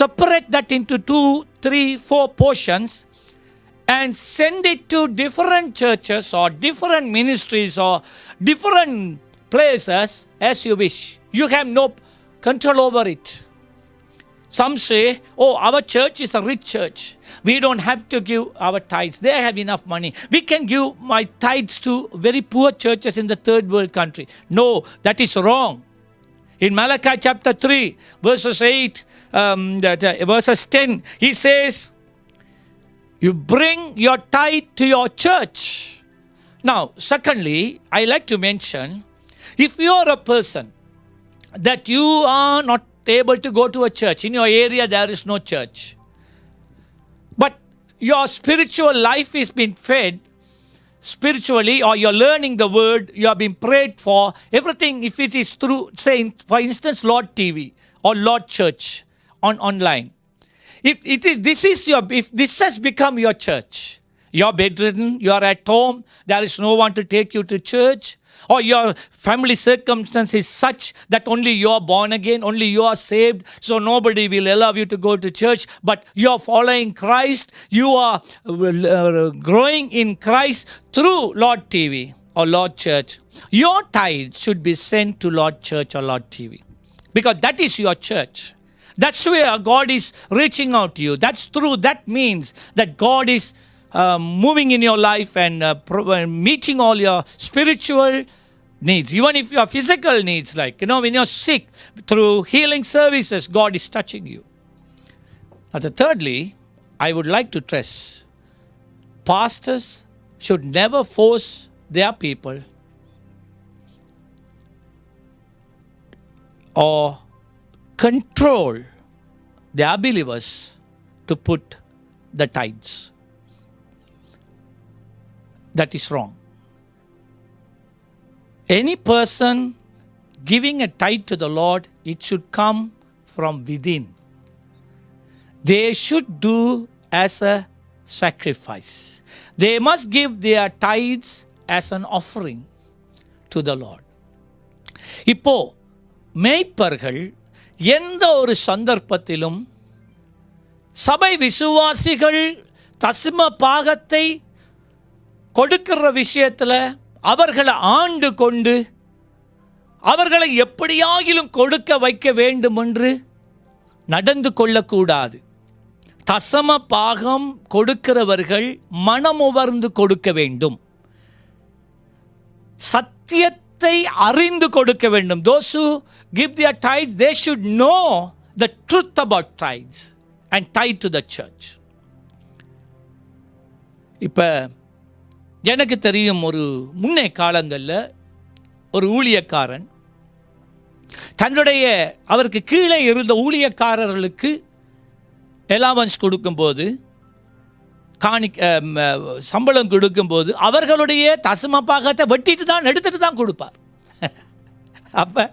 separate that into 2, 3, 4 portions and send it to different churches or different ministries or different places as you wish. You have no control over it. Some say, oh, our church is a rich church. We don't have to give our tithes. They have enough money. We can give my tithes to very poor churches in the third world country. No, that is wrong. In Malachi chapter 3, verses 8, verses 10, he says, you bring your tithe to your church. Now, secondly, I like to mention, if you are a person that you are not able to go to a church, in your area there is no church, but your spiritual life is being fed spiritually, or you're learning the word, you are being prayed for, everything, if it is through, say, for instance, Lord TV or Lord Church online. If this has become your church, you're bedridden, you're at home, there is no one to take you to church, or your family circumstance is such that only you are born again, only you are saved, so nobody will allow you to go to church, but you are following Christ, you are growing in Christ through Lord TV or Lord Church, your tithe should be sent to Lord Church or Lord TV, because that is your church. That's where God is reaching out to you. That's through that means that God is moving in your life and meeting all your spiritual needs. Even if your physical needs, like, when you're sick, through healing services, God is touching you. Now, thirdly, I would like to stress, pastors should never force their people or control their believers to put the tithes. That is wrong. Any person giving a tithe to the Lord, it should come from within. They should do as a sacrifice. They must give their tithes as an offering to the Lord. இப்போ மேய்ப்பர்கள் எந்த ஒரு சந்தர்ப்பத்திலும் சபை விசுவாசிகள் தசம பாகத்தை கொடுக்கிற விஷயத்தில் அவர்களை ஆண்டு கொண்டு அவர்களை எப்படியாகிலும் கொடுக்க வைக்க வேண்டும் என்று நடந்து கொள்ளக்கூடாது. தசம பாகம் கொடுக்கிறவர்கள் மனமுவர்ந்து கொடுக்க வேண்டும். சத்தியத்தை அறிந்து கொடுக்க வேண்டும். Those who give their tithes, they should know the truth about tithes and tithe to the church. இப்போ எனக்கு தெரியும், ஒரு முன்னே காலங்களில் ஒரு ஊழியக்காரன் தன்னுடைய அவருக்கு கீழே இருந்த ஊழியக்காரர்களுக்கு அலவன்ஸ் கொடுக்கும்போது, சம்பளம் கொடுக்கும்போது அவர்களுடைய தசம பாகத்தை வெட்டிட்டு தான் எடுத்துட்டு தான் கொடுப்பார். அப்போ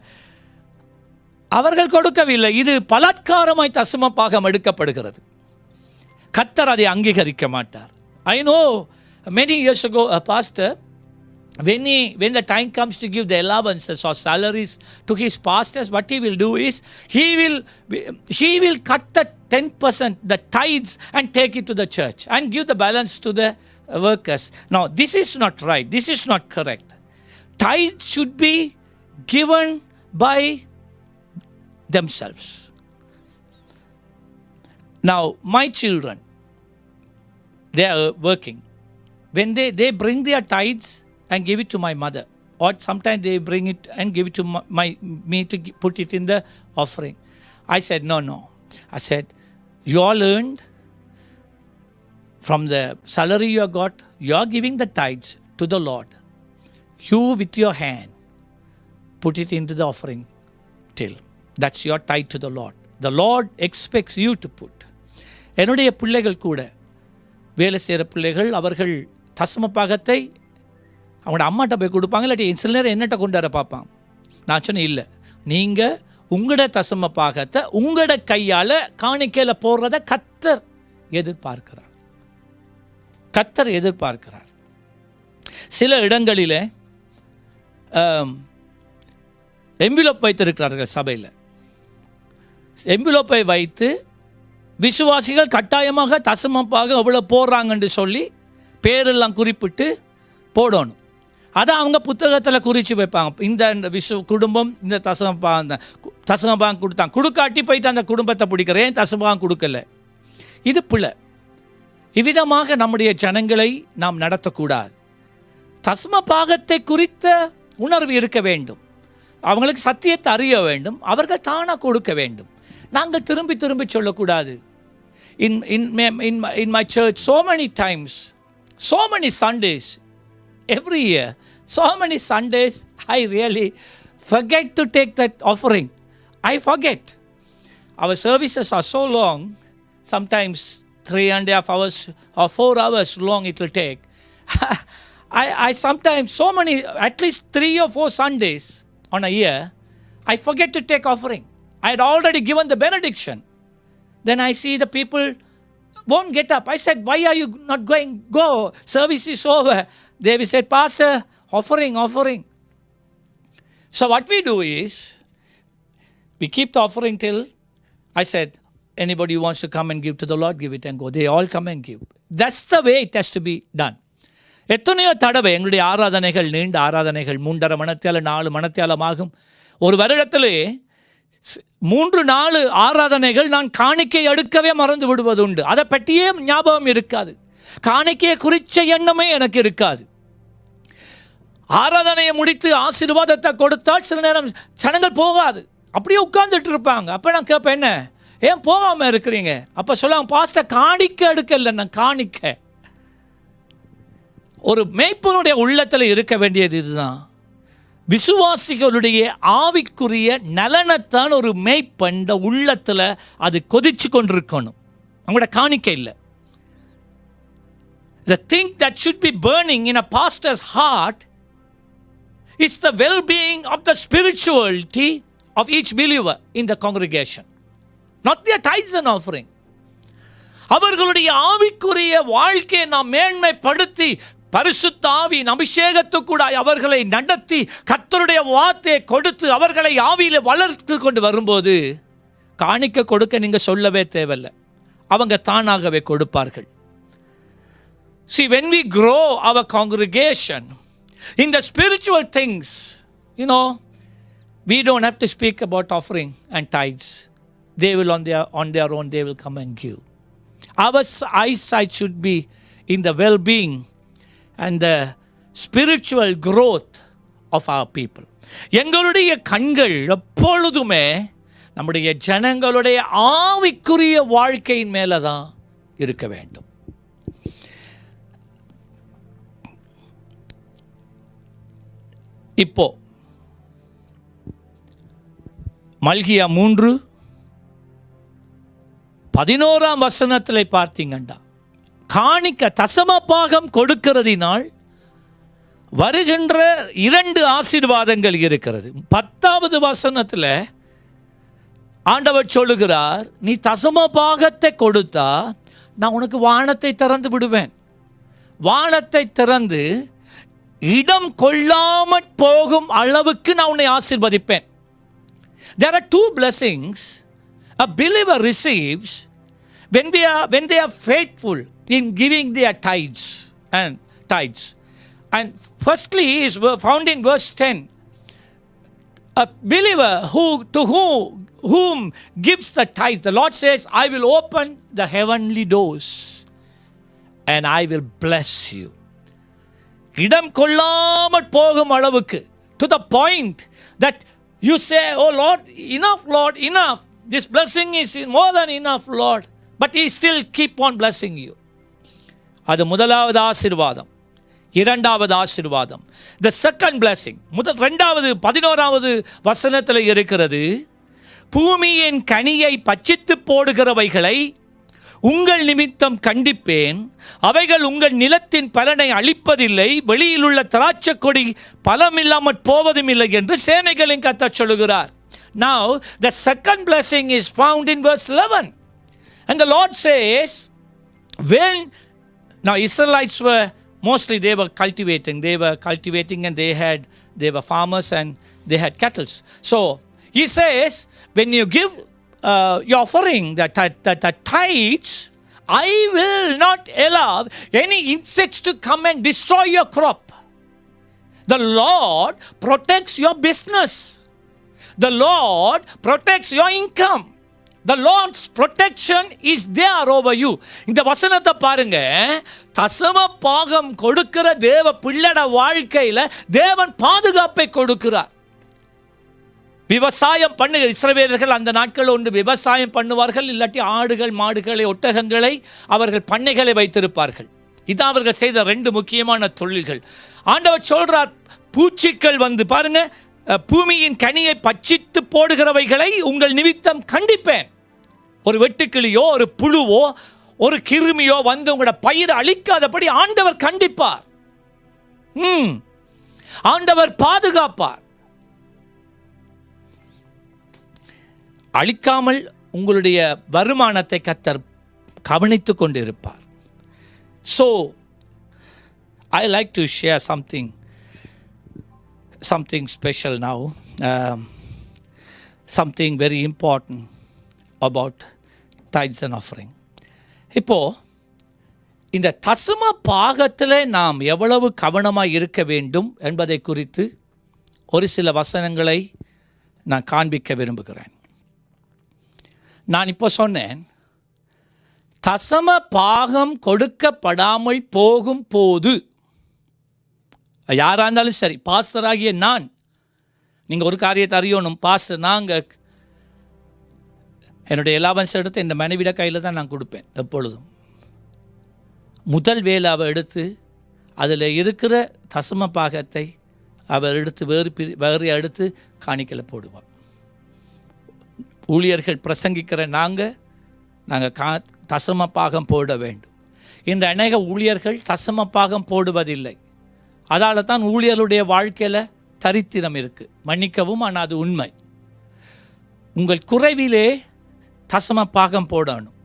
அவர்கள் கொடுக்கவில்லை, இது பலாத்காரமாய் தசம பாகம் எடுக்கப்படுகிறது. கர்த்தர் அதை அங்கீகரிக்க மாட்டார். I know many years ago a pastor, when the time comes to give the allowances or salaries to his pastors, what he will do is he will cut the 10%, the tithes, and take it to the church and give the balance to the workers. Now, this is not right. This is not correct. Tithes should be given by themselves. Now, my children, they are working. When they bring their tithes and give it to my mother, or sometimes they bring it and give it to me to put it in the offering. I said, no. I said, you all earned, From the salary you have got, you are giving the tithes to the Lord. You with your hand put it into the offering till. That's your tithe to the Lord. The Lord expects you to put. என்னுடைய பிள்ளைகள் கூட, வேலை செய்கிற பிள்ளைகள், அவர்கள் தசம பாகத்தை அவங்களோட அம்மாட்ட போய் கொடுப்பாங்க, இல்லாட்டி சில நேரம் என்னட்ட கொண்டு வர பார்ப்பான். நான் சொன்னேன், இல்லை, நீங்கள் உங்களோட தசம பாகத்தை உங்களோட கையால் காணிக்கையில் போடுறத கர்த்தர் எதிர்பார்க்கிறார். கர்த்தர் எதிர்பார்க்கிறார். சில இடங்களில் எம்பிலோப் வைத்திருக்கிறார்கள் சபையில். எம்பிலோப்பை வைத்து விசுவாசிகள் கட்டாயமாக தசமப்பாக எவ்வளோ போடுறாங்கன்னு சொல்லி பேரெல்லாம் குறிப்பிட்டு போடணும். அதை அவங்க புத்தகத்தில் குறித்து வைப்பாங்க. இந்த குடும்பம் இந்த தசமபாகம் கொடுத்தாங்க, கொடுக்காட்டி போயிட்டு அந்த குடும்பத்தை பிடிக்கிறேன், தசமபாகம் கொடுக்கல. இது பிள்ளை. இவ்விதமாக நம்முடைய ஜனங்களை நாம் நடத்தக்கூடாது. தசம பாகத்தை குறித்த உணர்வு இருக்க வேண்டும். அவங்களுக்கு சத்தியத்தை அறிய வேண்டும். அவர்கள் தானாக கொடுக்க வேண்டும். நாங்கள் திரும்பி திரும்பி சொல்லக்கூடாது. In my church, so many times, so many Sundays, every year, so many Sundays, I really forget to take that offering. I forget. Our services are so long, sometimes 3.5 hours or 4 hours long it will take. I sometimes, so many, at least 3 or 4 Sundays on a year, I forget to take offering. I had already given the benediction. Then I see the people won't get up. I said, why are you not going? Go, service is over. They will say, Pastor, offering. So what we do is, we keep the offering till, I said, anybody who wants to come and give to the Lord, give it and go. They all come and give. That's the way it has to be done. எத்தனையோ தடவை எங்களுடைய ஆராதனைகள், நீண்ட ஆராதனைகள் 3.5 மணித்தியாலம் 4 மணித்தியாலம் ஆகும். ஒரு வருடத்திலே 3-4 ஆராதனைகள் நான் காணிக்கை எடுக்கவே மறந்து விடுவது உண்டு. அதை பற்றியே ஞாபகம் இருக்காது. காணிக்கையை குறித்த எண்ணமே எனக்கு இருக்காது. ஆராதனையை முடித்து ஆசீர்வாதத்தை கொடுத்தால் சில நேரம் ஜனங்கள் போகாது, அப்படியே உட்கார்ந்துட்டு இருப்பாங்க. அப்போ நான் கேட்பேன், என்ன ஏன் போகாமல் இருக்கிறீங்க? அப்போ சொல்லுவாங்க, பாஸ்டர் காணிக்கை எடுக்கல, நான் காணிக்கை. ஒரு மேய்ப்பனுடைய உள்ளத்தில் இருக்க வேண்டியது இதுதான். விசுவாசிகளுடைய ஆவிக்குரிய நலனைத்தான் ஒரு மேய்ப்பன் உள்ளத்தில் அது கொதிச்சு கொண்டிருக்கணும். அவங்களோட காணிக்கை இல்லை. The thing that should be burning in a pastor's heart is the well-being of the spirituality of each believer in the congregation, not their tithes and offering. அவர்களுடைய ஆவிக்குரிய வாழ்க்கையை நாம் மேன்மைப்படுத்தி பரிசுத்த ஆவியின் அபிஷேகத்துக்கூடாய் அவர்களை நடத்தி கர்த்தருடைய வார்த்தையை கொடுத்து அவர்களை ஆவியில் வளர்த்து கொண்டு வரும்போது காணிக்க கொடுக்க நீங்கள் சொல்லவே தேவையில்லை, அவங்க தானாகவே கொடுப்பார்கள். See, when we grow our congregation in the spiritual things, we don't have to speak about offering and tithes. They will on their own, they will come and give. Our eyesight should be in the well-being and the spiritual growth of our people. எங்களுடைய கண்கள் எப்பொழுதுமே நம்முடைய ஜனங்களுடைய ஆவிக்குரிய வாழ்க்கையின் மேலே தான் இருக்க வேண்டும். இப்போ மல்கியா 3:11 பார்த்தீங்கண்டா, காணிக்க தசமபாகம் கொடுக்கிறதினால் வருகின்ற 2 ஆசீர்வாதங்கள் இருக்கிறது. 10வது வசனத்தில் ஆண்டவர் சொல்லுகிறார், நீ தசமபாகத்தை கொடுத்தா நான் உனக்கு வானத்தை திறந்து விடுவேன். வானத்தை திறந்து இடம் கொள்ளாமற் போகும் அளவுக்கு நான் உன்னை ஆசீர்வதிப்பேன். There are 2 blessings a believer receives when they are faithful in giving their tithes. And firstly is found in verse 10. A believer to whom gives the tithe, the Lord says, I will open the heavenly doors and I will bless you. இடம் கொள்ளாமற் போகும் அளவுக்கு, to the point that you say, oh Lord, enough. This blessing is more than enough, Lord. But He still keep on blessing you. அது முதலாவது ஆசீர்வாதம். இரண்டாவது ஆசீர்வாதம், the second blessing. இரண்டாவது 11வது வசனத்தில் இருக்கிறது, பூமியின் கனியை பட்சித்து போடுகிறவைகளை உங்கள் நிமித்தம் கண்டிப்பேன், அவைகள் உங்கள் நிலத்தின் பலனை அளிப்பதில்லை, வெளியில் உள்ள திராட்சை கொடி பலமில்லாமற் போவதும் இல்லை என்று சேனைகளின் கர்த்தர் சொல்லுகிறார். Now the second blessing is found in verse 11, and the Lord says, when now Israelites were mostly they were cultivating and they were farmers and they had cattle. So he says, when you give your offering, the tithes, I will not allow any insects to come and destroy your crop. The Lord protects your business. The Lord protects your income. The Lord's protection is there over you. இந்த வசனத்தை பாருங்க, தசம பாகம் கொடுக்கிற தேவ பிள்ளட வாழ்க்கையில தேவன் பாதுகாப்பை கொடுக்கிறார். விவசாயம் பண்ணுகிற இஸ்ரவேலர்கள் அந்த நாட்கள் ஒன்று விவசாயம் பண்ணுவார்கள், இல்லாட்டி ஆடுகள் மாடுகளை ஒட்டகங்களை அவர்கள் பண்ணைகளை வைத்திருப்பார்கள். இதான் அவர்கள் செய்த 2 முக்கியமான தொழில்கள். ஆண்டவர் சொல்றார், பூச்சிகள் வந்து பாருங்க, பூமியின் கனியை பட்சித்து போடுகிறவைகளை உங்கள் நிமித்தம் கண்டிப்பேன். ஒரு வெட்டுக்கிளியோ ஒரு புழுவோ ஒரு கிருமியோ வந்து உங்களோட பயிரை அழிக்காதபடி ஆண்டவர் கண்டிப்பார். ஆண்டவர் பாதுகாப்பார். அழிக்காமல் உங்களுடைய வருமானத்தை கர்த்தர் கவனித்துக் கொண்டிருப்பார். So I like to share something special now, something very important about tithes and offering. இப்போ இந்த தசம பாகத்தில் நாம் எவ்வளவு கவனமாக இருக்க வேண்டும் என்பதை குறித்து ஒரு சில வசனங்களை நான் காண்பிக்க விரும்புகிறேன். நான் இப்போ சொன்னேன், தசம பாகம் கொடுக்கப்படாமல் போகும் போது யாராக இருந்தாலும் சரி, பாஸ்டராகிய நான், நீங்கள் ஒரு காரியத்தை அறியணும், பாஸ்டர் நாங்கள் என்னுடைய allowance எடுத்து இந்த மனைவிட கையில் தான் நான் கொடுப்பேன். எப்பொழுதும் முதல் வேலை அவள் எடுத்து அதில் இருக்கிற தசம பாகத்தை அவர் எடுத்து வேறு எடுத்து காணிக்கையில் போடுவாள். ஊழியர்கள் பிரசங்கிக்கிற நாங்கள் தசம பாகம் போட வேண்டும். இந்த அநேக ஊழியர்கள் தசம பாகம் போடுவதில்லை. அதால் தான் ஊழியர்களுடைய வாழ்க்கையில் தரித்திரம் இருக்குது. மன்னிக்கவும், ஆனால் அது உண்மை. உங்கள் குறைவிலே தசம பாகம் போடணும்,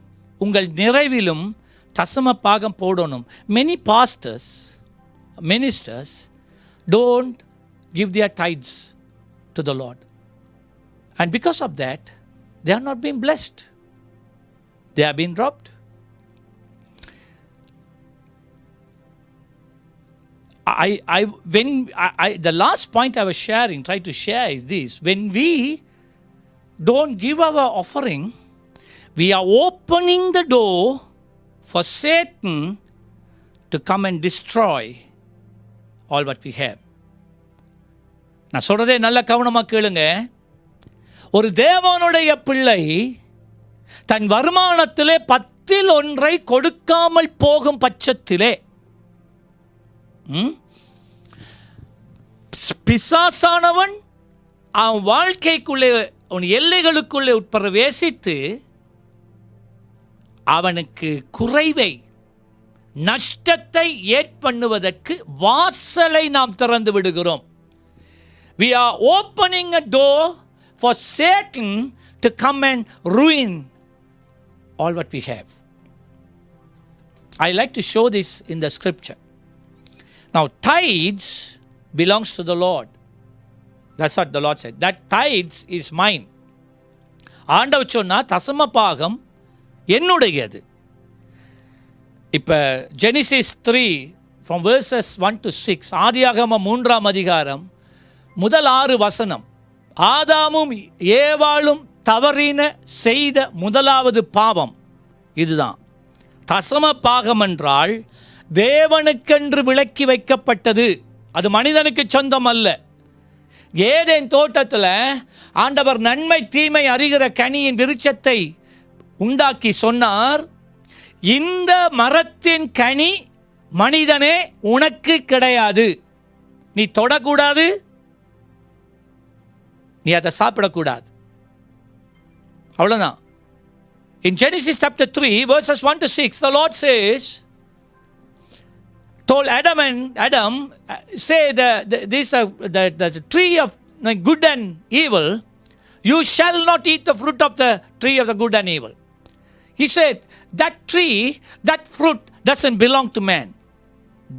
உங்கள் நிறைவிலும் தசம பாகம் போடணும். Many pastors, ministers don't give their tithes to the Lord, and because of that they are not being blessed. They have been dropped. The last point I was try to share is this: when we don't give our offering, we are opening the door for Satan to come and destroy all what we have. நான் சொல்றதே நல்ல கவனமாக கேளுங்க. ஒரு தேவனுடைய பிள்ளை தன் வருமானத்திலே 10% கொடுக்காமல் போகும் பட்சத்திலே பிசாசானவன் அவன் வாழ்க்கைக்குள்ளே, அவன் எல்லைகளுக்குள்ளே உட்பிரவேசித்து அவனுக்கு குறைவை, நஷ்டத்தை ஏற்பண்ணுவதற்கு வாசலை நாம் திறந்து விடுகிறோம். We are opening a door for Satan to come and ruin all what we have. I like to show this in the scripture. Now, tithes belongs to the Lord. That's what the Lord said. That tithes is mine. ஆண்டவர் சொன்னா தசம பாகம் என்னுடையது. இப்போ Genesis 3 from verses 1 to 6, ஆதியாகமம் 3ஆம் அதிகாரம் முதல் 6 வசனம், ஆதாமும் ஏவாளும் தவறின செய்த முதலாவது பாவம் இதுதான். தசம பாகம் என்றால் தேவனுக்கென்று விலக்கி வைக்கப்பட்டது, அது மனிதனுக்கு சொந்தம் அல்ல. ஏதேன் தோட்டத்தில் ஆண்டவர் நன்மை தீமை அறிகிற கனியின் விருட்சத்தை உண்டாக்கி சொன்னார், இந்த மரத்தின் கனி மனிதனே உனக்கு கிடையாது. நீ தொடக்கூடாது, நீ அதை சாப்பிடக்கூடாது. அவ்வளோதான். In Genesis chapter 3 verses 1 to 6, the Lord told Adam, say the tree of good and evil, you shall not eat the fruit of the tree of the good and evil. He said, that tree, that fruit doesn't belong to man.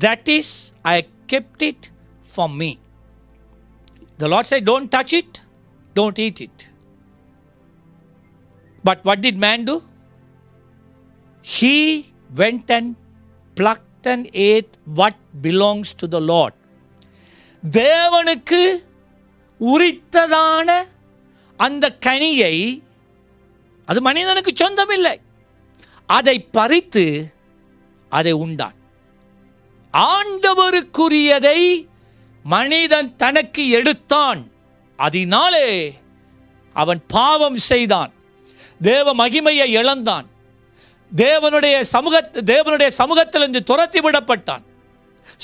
That is, I kept it for me. The Lord said, don't touch it, don't eat it. But what did man do? He went and plucked and ate what belongs to the Lord. தேவனுக்கு உரித்ததான அந்த கனியை, அது மனிதனுக்கு சொந்தமில்லை, அதை பறித்து அதை உண்டான். ஆண்டவருக்குரியதை மனிதன் தனக்கு எடுத்தான், அதனாலே அவன் பாவம் செய்தான், தேவ மகிமையை இழந்தான், தேவனுடைய சமூகத்திலிருந்து துரத்தி விடப்பட்டான்.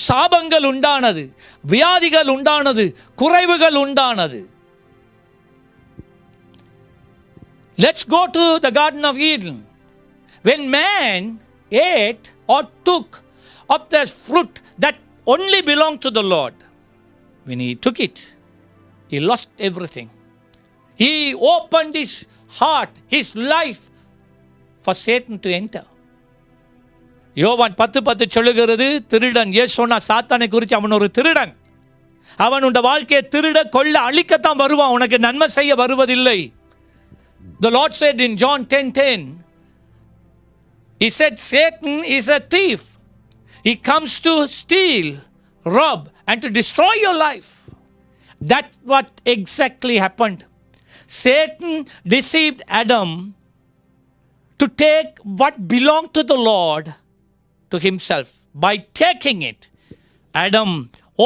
சாபங்கள் உண்டானது, வியாதிகள் உண்டானது, குறைவுகள் உண்டானது. Let's go to the Garden of Eden. When man ate or took of the fruit that only belonged to the Lord, when he took it, he lost everything. He opened his heart, his life for Satan to enter. யோவான் 10:10 சொல்லுகிறது, திருடன், இயேசு சொன்னா சாத்தானை குறித்து, அவன் ஒரு திருடன், அவன் உன் வாழ்க்கையை திருட கொள்ள அழிக்கத்தான் வருவான், உனக்கு நன்மை செய்ய வருவதில்லை. The Lord said in John 10:10, he said Satan is a thief, he comes to steal, rob and to destroy your life. That's what exactly happened. Satan deceived Adam to take what belonged to the Lord to himself. By taking it, Adam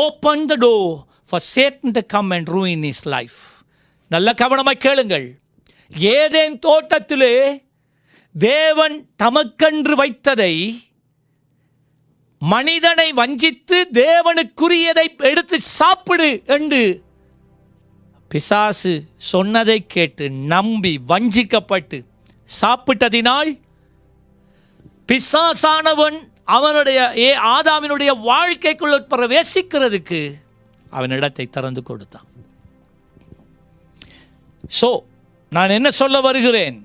opened the door for Satan to come and ruin his life. நல்ல கவனமாய் கேளுங்கள். Eden தோட்டத்திலே தேவன் தமக்கென்று வைத்ததை மனிதனை வஞ்சித்து தேவனுக்குரியதை எடுத்து சாப்பிடு என்று பிசாசு சொன்னதை கேட்டு நம்பி வஞ்சிக்கப்பட்டு சாப்பிட்டதினால் பிசாசானவன் அவனுடைய ஆதாமினுடைய வாழ்க்கைக்குள்ள பிரவேசிக்கிறதுக்கு அவன் இடத்தை திறந்து கொடுத்தான். சோ நான் என்ன சொல்ல வருகிறேன்?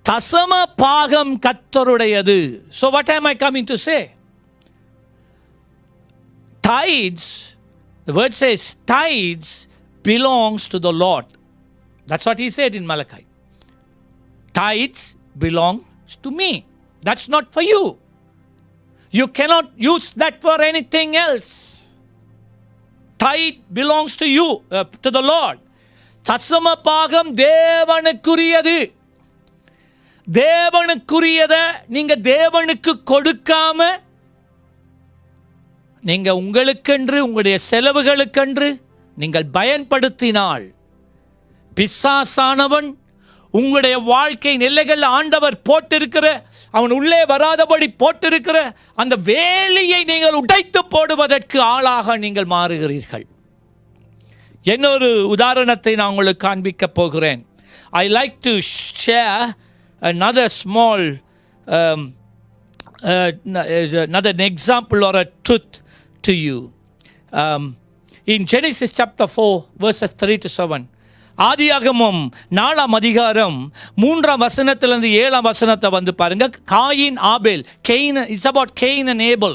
தசம பாகம் கர்த்தருடையது. So what am I coming to say? Tithes, the word says tithes belongs to the Lord. That's what he said in Malachi. Tithes belongs to me. That's not for you. You cannot use that for anything else. Tithe belongs to you, to the Lord. தசம பாகம் தேவனுக்குரியது. தேவனுக்குரியதை நீங்க தேவனுக்கு கொடுக்காம நீங்க உங்களுக்கென்று, உங்களுடைய செலவுகளுக்கென்று நீங்கள் பயன்படுத்தினால் பிசாசானவன் உங்களுடைய வாழ்க்கை நிலைகள் ஆண்டவர் போட்டிருக்கிற, அவன் உள்ளே வராதபடி போட்டிருக்கிற அந்த வேலையை நீங்கள் உடைத்து போடுவதற்கு ஆளாக நீங்கள் மாறுகிறீர்கள். இன்னொரு உதாரணத்தை நான் உங்களுக்கு காண்பிக்க போகிறேன். I like to share another small another example or a truth to you. In Genesis chapter 4 verses 3 to 7, ஆதியாகமம் 4ஆம் அதிகாரம் 3ஆம் வசனத்திலிருந்து 7ஆம் வசனத்தை வந்து பாருங்க. Coin Abel, Cain, it's about Cain and Abel.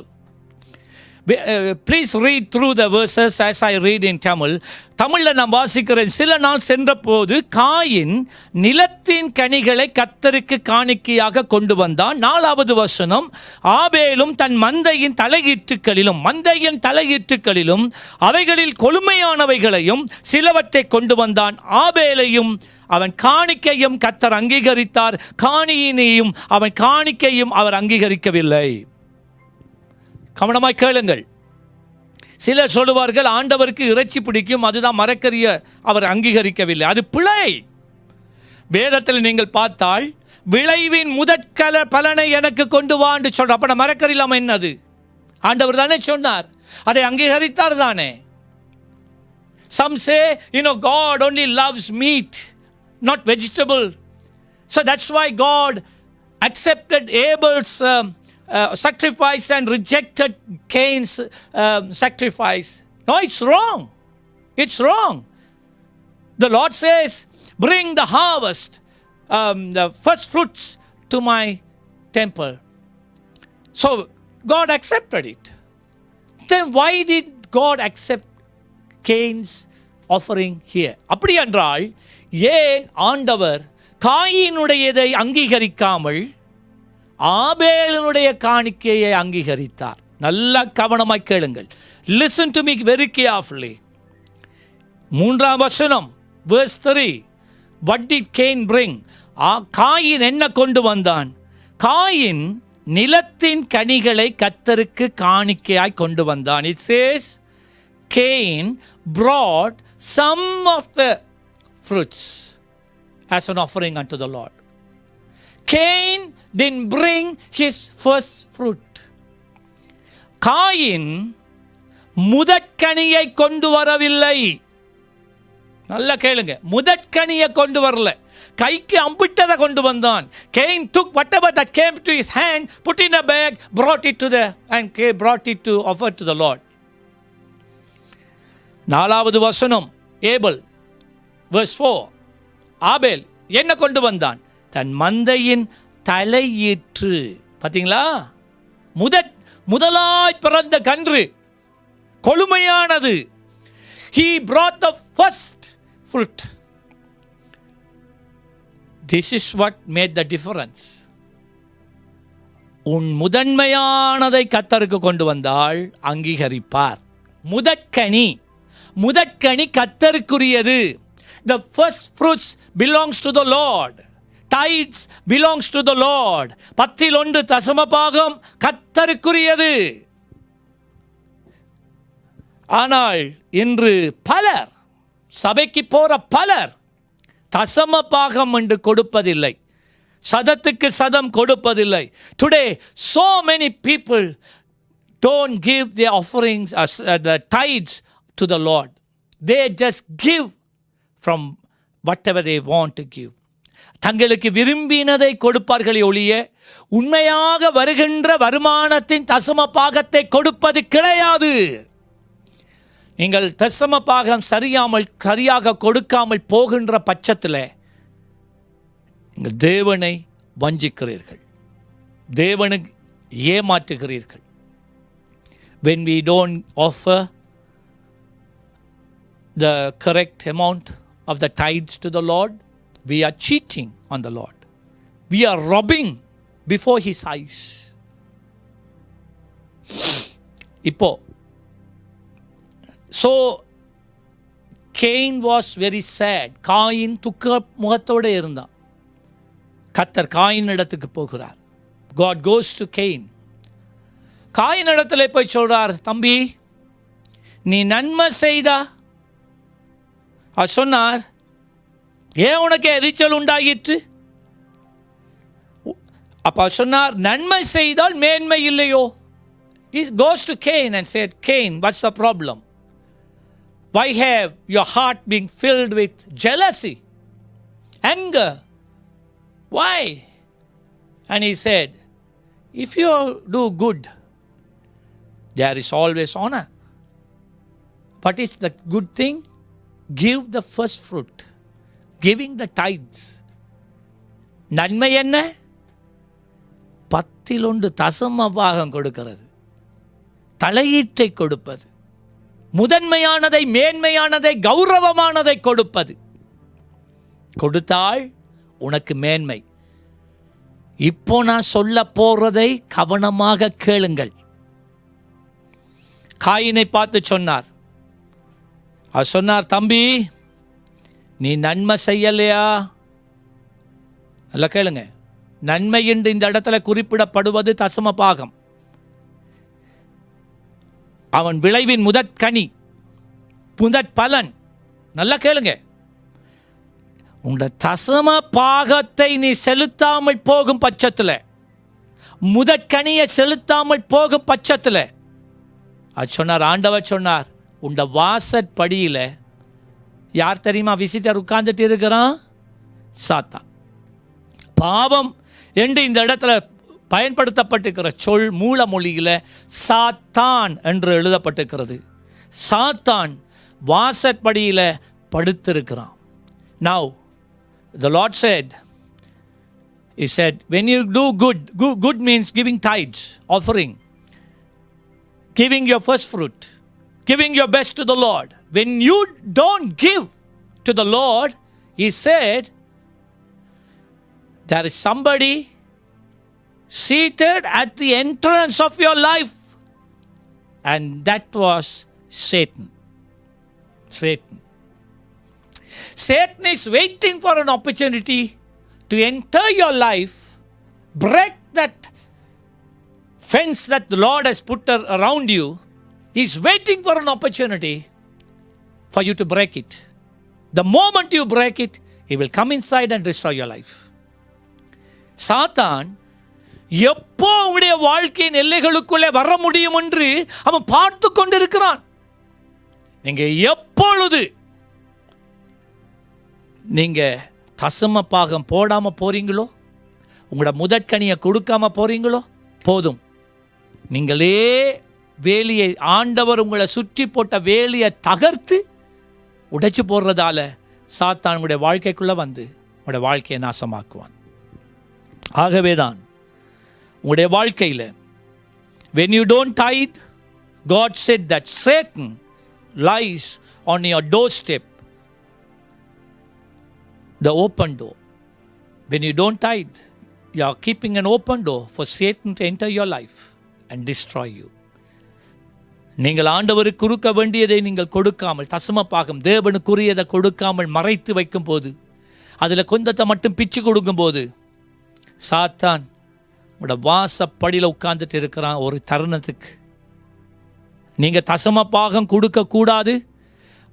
Please read through the verses as I read in Tamil. தமிழில் நான் வாசிக்கிறேன். சில நாள் சென்ற போது காயின் நிலத்தின் கனிகளை கர்த்தருக்கு காணிக்கையாக கொண்டு வந்தான். 4வது வசனம், ஆபேலும் தன் மந்தையின் தலையீற்றுக்களிலும் அவைகளில் கொழுமையானவைகளையும் சிலவற்றை கொண்டு வந்தான். ஆபேலையும் அவன் காணிக்கையும் கர்த்தர் அங்கீகரித்தார், காணியினையும் அவன் காணிக்கையும் அவர் அங்கீகரிக்கவில்லை. கவனமாய் கேளுங்கள். சிலர் சொல்லுவார்கள் ஆண்டவருக்கு இறைச்சி பிடிக்கும், அதுதான் மரக்கறியை அவர் அங்கீகரிக்கவில்லை. அது பிழை. வேதத்தில் நீங்கள் பார்த்தால் விளைவின் முதற்கல பலனை எனக்கு கொண்டு வான்னு சொல்ற. அப்ப நான் மரக்கறியில்லாம என்னது? ஆண்டவர் தானே சொன்னார், அதை அங்கீகரித்தார் தானே. Some say, God only loves meat, not vegetable. So that's why God accepted Abel's sacrifice and rejected Cain's sacrifice. No, it's wrong. It's wrong. The Lord says, bring the harvest, the first fruits to my temple. So God accepted it. Then why did God accept Cain's offering here? அப்படி என்றால் ஏன் ஆண்டவர் காயினுடையதை அங்கீகரிக்காமல் ஆபேலினுடைய காணிக்கையை அங்கீகரித்தார்? நல்ல கவனமாய் கேளுங்கள். Listen to me very carefully. 3ஆம் வசனம், verse 3. What did Cain bring? Coin என்ன கொண்டு வந்தான்? காயின் நிலத்தின் கனிகளை கர்த்தருக்கு காணிக்கையாய் கொண்டு வந்தான். It says Cain brought some of the fruits as an offering unto the Lord. Cain didn't bring his first fruit. காயின் முதற்கனியை கொண்டு வரவில்லை. நல்லா கேளுங்க, முதற்கனியை கொண்டு வரல, கைக்கு அம்பிட்டதை கொண்டு வந்தான். Cain took whatever that came to his hand, put in a bag, brought it to offer to the Lord. 4வது வசனம், ஏபல், verse 4. ஆபேல் என்ன கொண்டு வந்தான்? தன் மந்தையின் தலையீற்று. பார்த்தீங்களா? முதலாய் பிறந்த கன்று, கொழுமையானது. He brought the first fruit. This is what made the difference. உன் முதன்மையானதை கர்த்தருக்கு கொண்டு வந்தால் அங்கீகரிப்பார். முதற்கனி கர்த்தருக்குரியது. The first fruits belongs to the Lord. Tithes belongs to the Lord. 10 தசமபாகம் கர்த்தருக்குரியது. ஆனால் இன்று பலர், சபைக்கு போற பலர் தசமபாகம் என்று கொடுப்பதில்லை, சதத்துக்கு சதம் கொடுப்பதில்லை. Today so many people don't give their offerings as the tithes to the Lord. They just give from whatever they want to give. தங்களுக்கு விரும்பினதை கொடுப்பார்களே ஒழிய உண்மையாக வருகின்ற வருமானத்தின் தசம பாகத்தை கொடுப்பது கிடையாது. நீங்கள் தசம பாகம் சரியாக கொடுக்காமல் போகின்ற பட்சத்தில் நீங்கள் தேவனை வஞ்சிக்கிறீர்கள், தேவனுக்கு ஏமாற்றுகிறீர்கள். When we don't offer the correct amount of the tithes to the Lord, we are cheating on the Lord. We are robbing before his eyes. இப்போ so Cain was very sad. Coin துக்க முகத்தோடு இருந்தான். கர்த்தர் coin இடத்துக்கு போகிறார். God goes to Cain. Coin இடத்துல போய் சொல்றார், தம்பி நீ நன்மை செய்தா? அவர் சொன்னார், ஏன் உனக்கு எரிச்சல் உண்டாயிற்று? அப்ப சொன்னார், நன்மை செய்தால் மேன்மை இல்லையோ? He goes to Cain and said, Cain, what's the problem? Why have your heart been filled with jealousy, anger? Why? And he said, if you do good, there is always honor. What is the good thing? Give the first fruit. Giving the tithes. நன்மை என்ன? 10 தசம பாகம் கொடுக்கிறது, தலையீட்டை கொடுப்பது, முதன்மையானதை, மேன்மையானதை, கௌரவமானதை கொடுப்பது. கொடுத்தால் உனக்கு மேன்மை. இப்போ நான் சொல்ல போறதை கவனமாக கேளுங்கள். காயினை பார்த்து சொன்னார், அவர் சொன்னார், தம்பி நீ நன்மை செய்யலையா? நல்லா கேளுங்க, நன்மை என்று இந்த இடத்துல குறிப்பிடப்படுவது தசம பாகம். அவன் விளைவின் முதற் கனி, முதற் பலன். நல்லா கேளுங்க, உங்க தசம பாகத்தை நீ செலுத்தாமல் போகும் பட்சத்தில், முதற்கனியை செலுத்தாமல் போகும் பட்சத்தில், அது சொன்னார், ஆண்டவர் சொன்னார், உண்ட வாசற்படியில் யார் தெரியுமா விசிட்டர் உட்கார்ந்துட்டு இருக்கிறான்? சாத்தான். பாவம் என்று இந்த இடத்துல பயன்படுத்தப்பட்டிருக்கிற சொல் மூல மொழியில் சாத்தான் என்று எழுதப்பட்டிருக்கிறது. சாத்தான் வாசற்படியில் படுத்திருக்கிறான். Now the Lord said, He said, when you do good means giving tithes, offering, giving your first fruit, giving your best to the Lord. When you don't give to the Lord, He said, there is somebody seated at the entrance of your life, and that was Satan. Satan is waiting for an opportunity to enter your life, break that fence that the Lord has put around you. He is waiting for an opportunity for you to break it. The moment you break it, he will come inside and destroy your life. சாத்தான் எப்போ உங்களுடைய வாழ்க்கையின் எல்லைகளுக்குள்ளே வர முடியும் என்று அவன் பார்த்து கொண்டிருக்கிறான். நீங்க எப்பொழுது நீங்க தசம பாகம் போடாம போறீங்களோ, உங்களோட முதற்கனியை கொடுக்காம போறீங்களோ, போதும். நீங்களே வேலியை, ஆண்டவர் உங்களை சுற்றி போட்ட வேலியை தகர்த்து உடைச்சு போடுறதால சாத்தான் உங்களுடைய வாழ்க்கைக்குள்ள வந்து உங்களுடைய வாழ்க்கையை நாசமாக்குவான். ஆகவே தான் உங்களுடைய வாழ்க்கையில் when you don't tithe, God said that Satan lies on your doorstep, the open door. When you don't tithe, you are keeping an open door for Satan to enter your life and destroy you. நீங்கள் ஆண்டவருக்கு கொடுக்க வேண்டியதை நீங்கள் கொடுக்காமல், தசம பாகம் தேவனுக்குரியதை கொடுக்காமல் மறைத்து வைக்கும் போது, அதில் கொஞ்சத்தை மட்டும் பிச்சு கொடுக்கும்போது, சாத்தான் உங்களோட வாசப்படியில் உட்கார்ந்துட்டு இருக்கிறான். ஒரு தருணத்துக்கு நீங்கள் தசம பாகம் கொடுக்கக்கூடாது,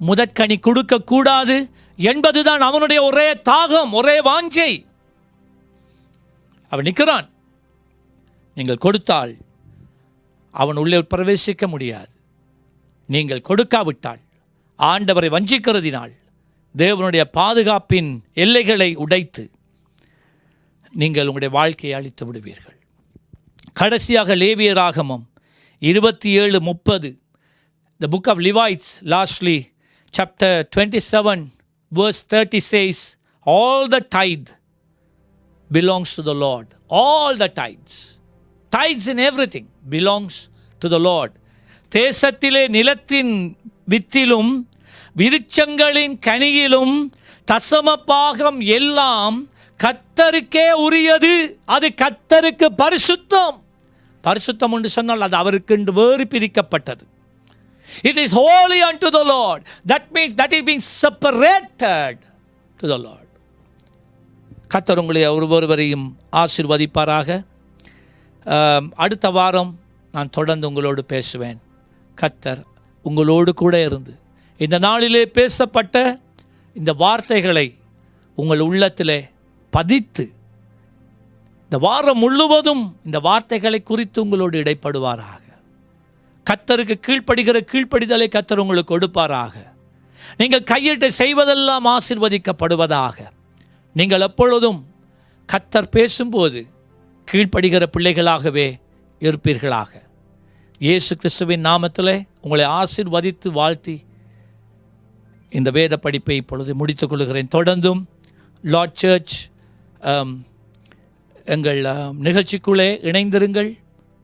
முதற்கனி கொடுக்கக்கூடாது என்பதுதான் அவனுடைய ஒரே தாகம், ஒரே வாஞ்சை. அவன் நிற்கிறான். நீங்கள் கொடுத்தால் அவன் உள்ளே பிரவேசிக்க முடியாது. நீங்கள் கொடுக்காவிட்டால், ஆண்டவரை வஞ்சிக்கிறதினால் தேவனுடைய பாதுகாப்பின் எல்லைகளை உடைத்து நீங்கள் உங்களுடைய வாழ்க்கையை அழித்து விடுவீர்கள். கடைசியாக லேவியராகமம் 27:30, the book of Levites, lastly chapter 27 verse 30 says, all the tithe belongs to the Lord. All the tithes in everything belongs to the Lord. தேசத்திலே நிலத்தின் வித்திலும் விருட்சங்களின் கனியிலும் தசம பாகம் எல்லாம் கர்த்தருக்கே உரியது. அது கர்த்தருக்கு பரிசுத்தம். பரிசுத்தம் என்று சொன்னால் அது அவருக்கு என்று வேறு பிரிக்கப்பட்டது. It is holy unto the Lord. That means that is being separated to the Lord. கர்த்தர் உங்களை ஒவ்வொருவரையும் ஆசீர்வதிப்பாராக. அடுத்த வாரம் நான் தொடர்ந்து உங்களோடு பேசுவேன். கர்த்தர் உங்களோடு கூட இருந்து இந்த நாளிலே பேசப்பட்ட இந்த வார்த்தைகளை உங்கள் உள்ளத்திலே பதித்து இந்த வாரம் முழுவதும் இந்த வார்த்தைகளை குறித்து உங்களோடு இடைப்படுவாராக. கர்த்தருக்கு கீழ்ப்படிதலை கர்த்தர் உங்களுக்கு கொடுப்பாராக. நீங்கள் கையிட்டு செய்வதெல்லாம் ஆசீர்வதிக்கப்படுவதாக. நீங்கள் எப்பொழுதும் கர்த்தர் பேசும்போது கீழ்ப்படுகிற பிள்ளைகளாகவே இருப்பீர்களாக. இயேசு கிறிஸ்துவின் நாமத்திலே உங்களை ஆசீர்வதித்து வாழ்த்தி இந்த வேத படிப்பை இப்பொழுது முடித்துக் கொள்கிறேன். தொடர்ந்தும் லார்ட் சர்ச் எங்கள் நிகழ்ச்சிக்குள்ளே இணைந்திருங்கள்.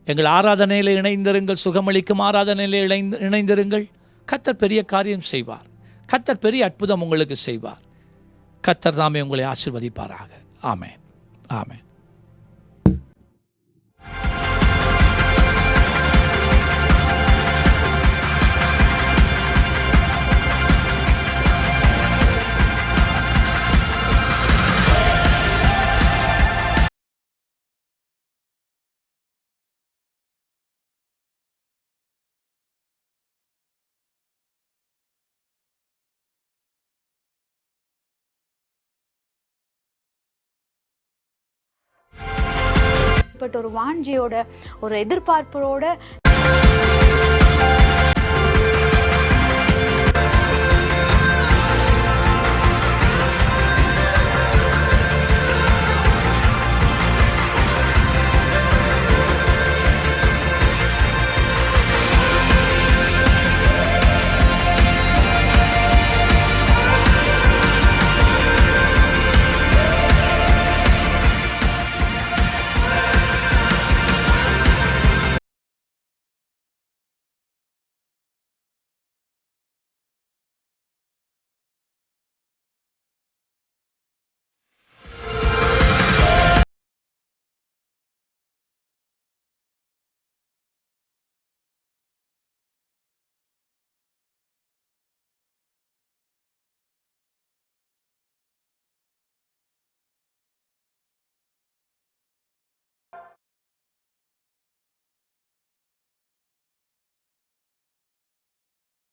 எங்கள் ஆராதனையில் இணைந்திருங்கள். சுகமளிக்கும் ஆராதனையில் இணைந்திருங்கள். கர்த்தர் பெரிய காரியம் செய்வார். கர்த்தர் பெரிய அற்புதம் உங்களுக்கு செய்வார். கர்த்தர் தாமே உங்களை ஆசீர்வதிப்பாராக. ஆமென், ஆமென். அப்படிப்பட்ட ஒரு வாஞ்சியோட ஒரு எதிர்பார்ப்போட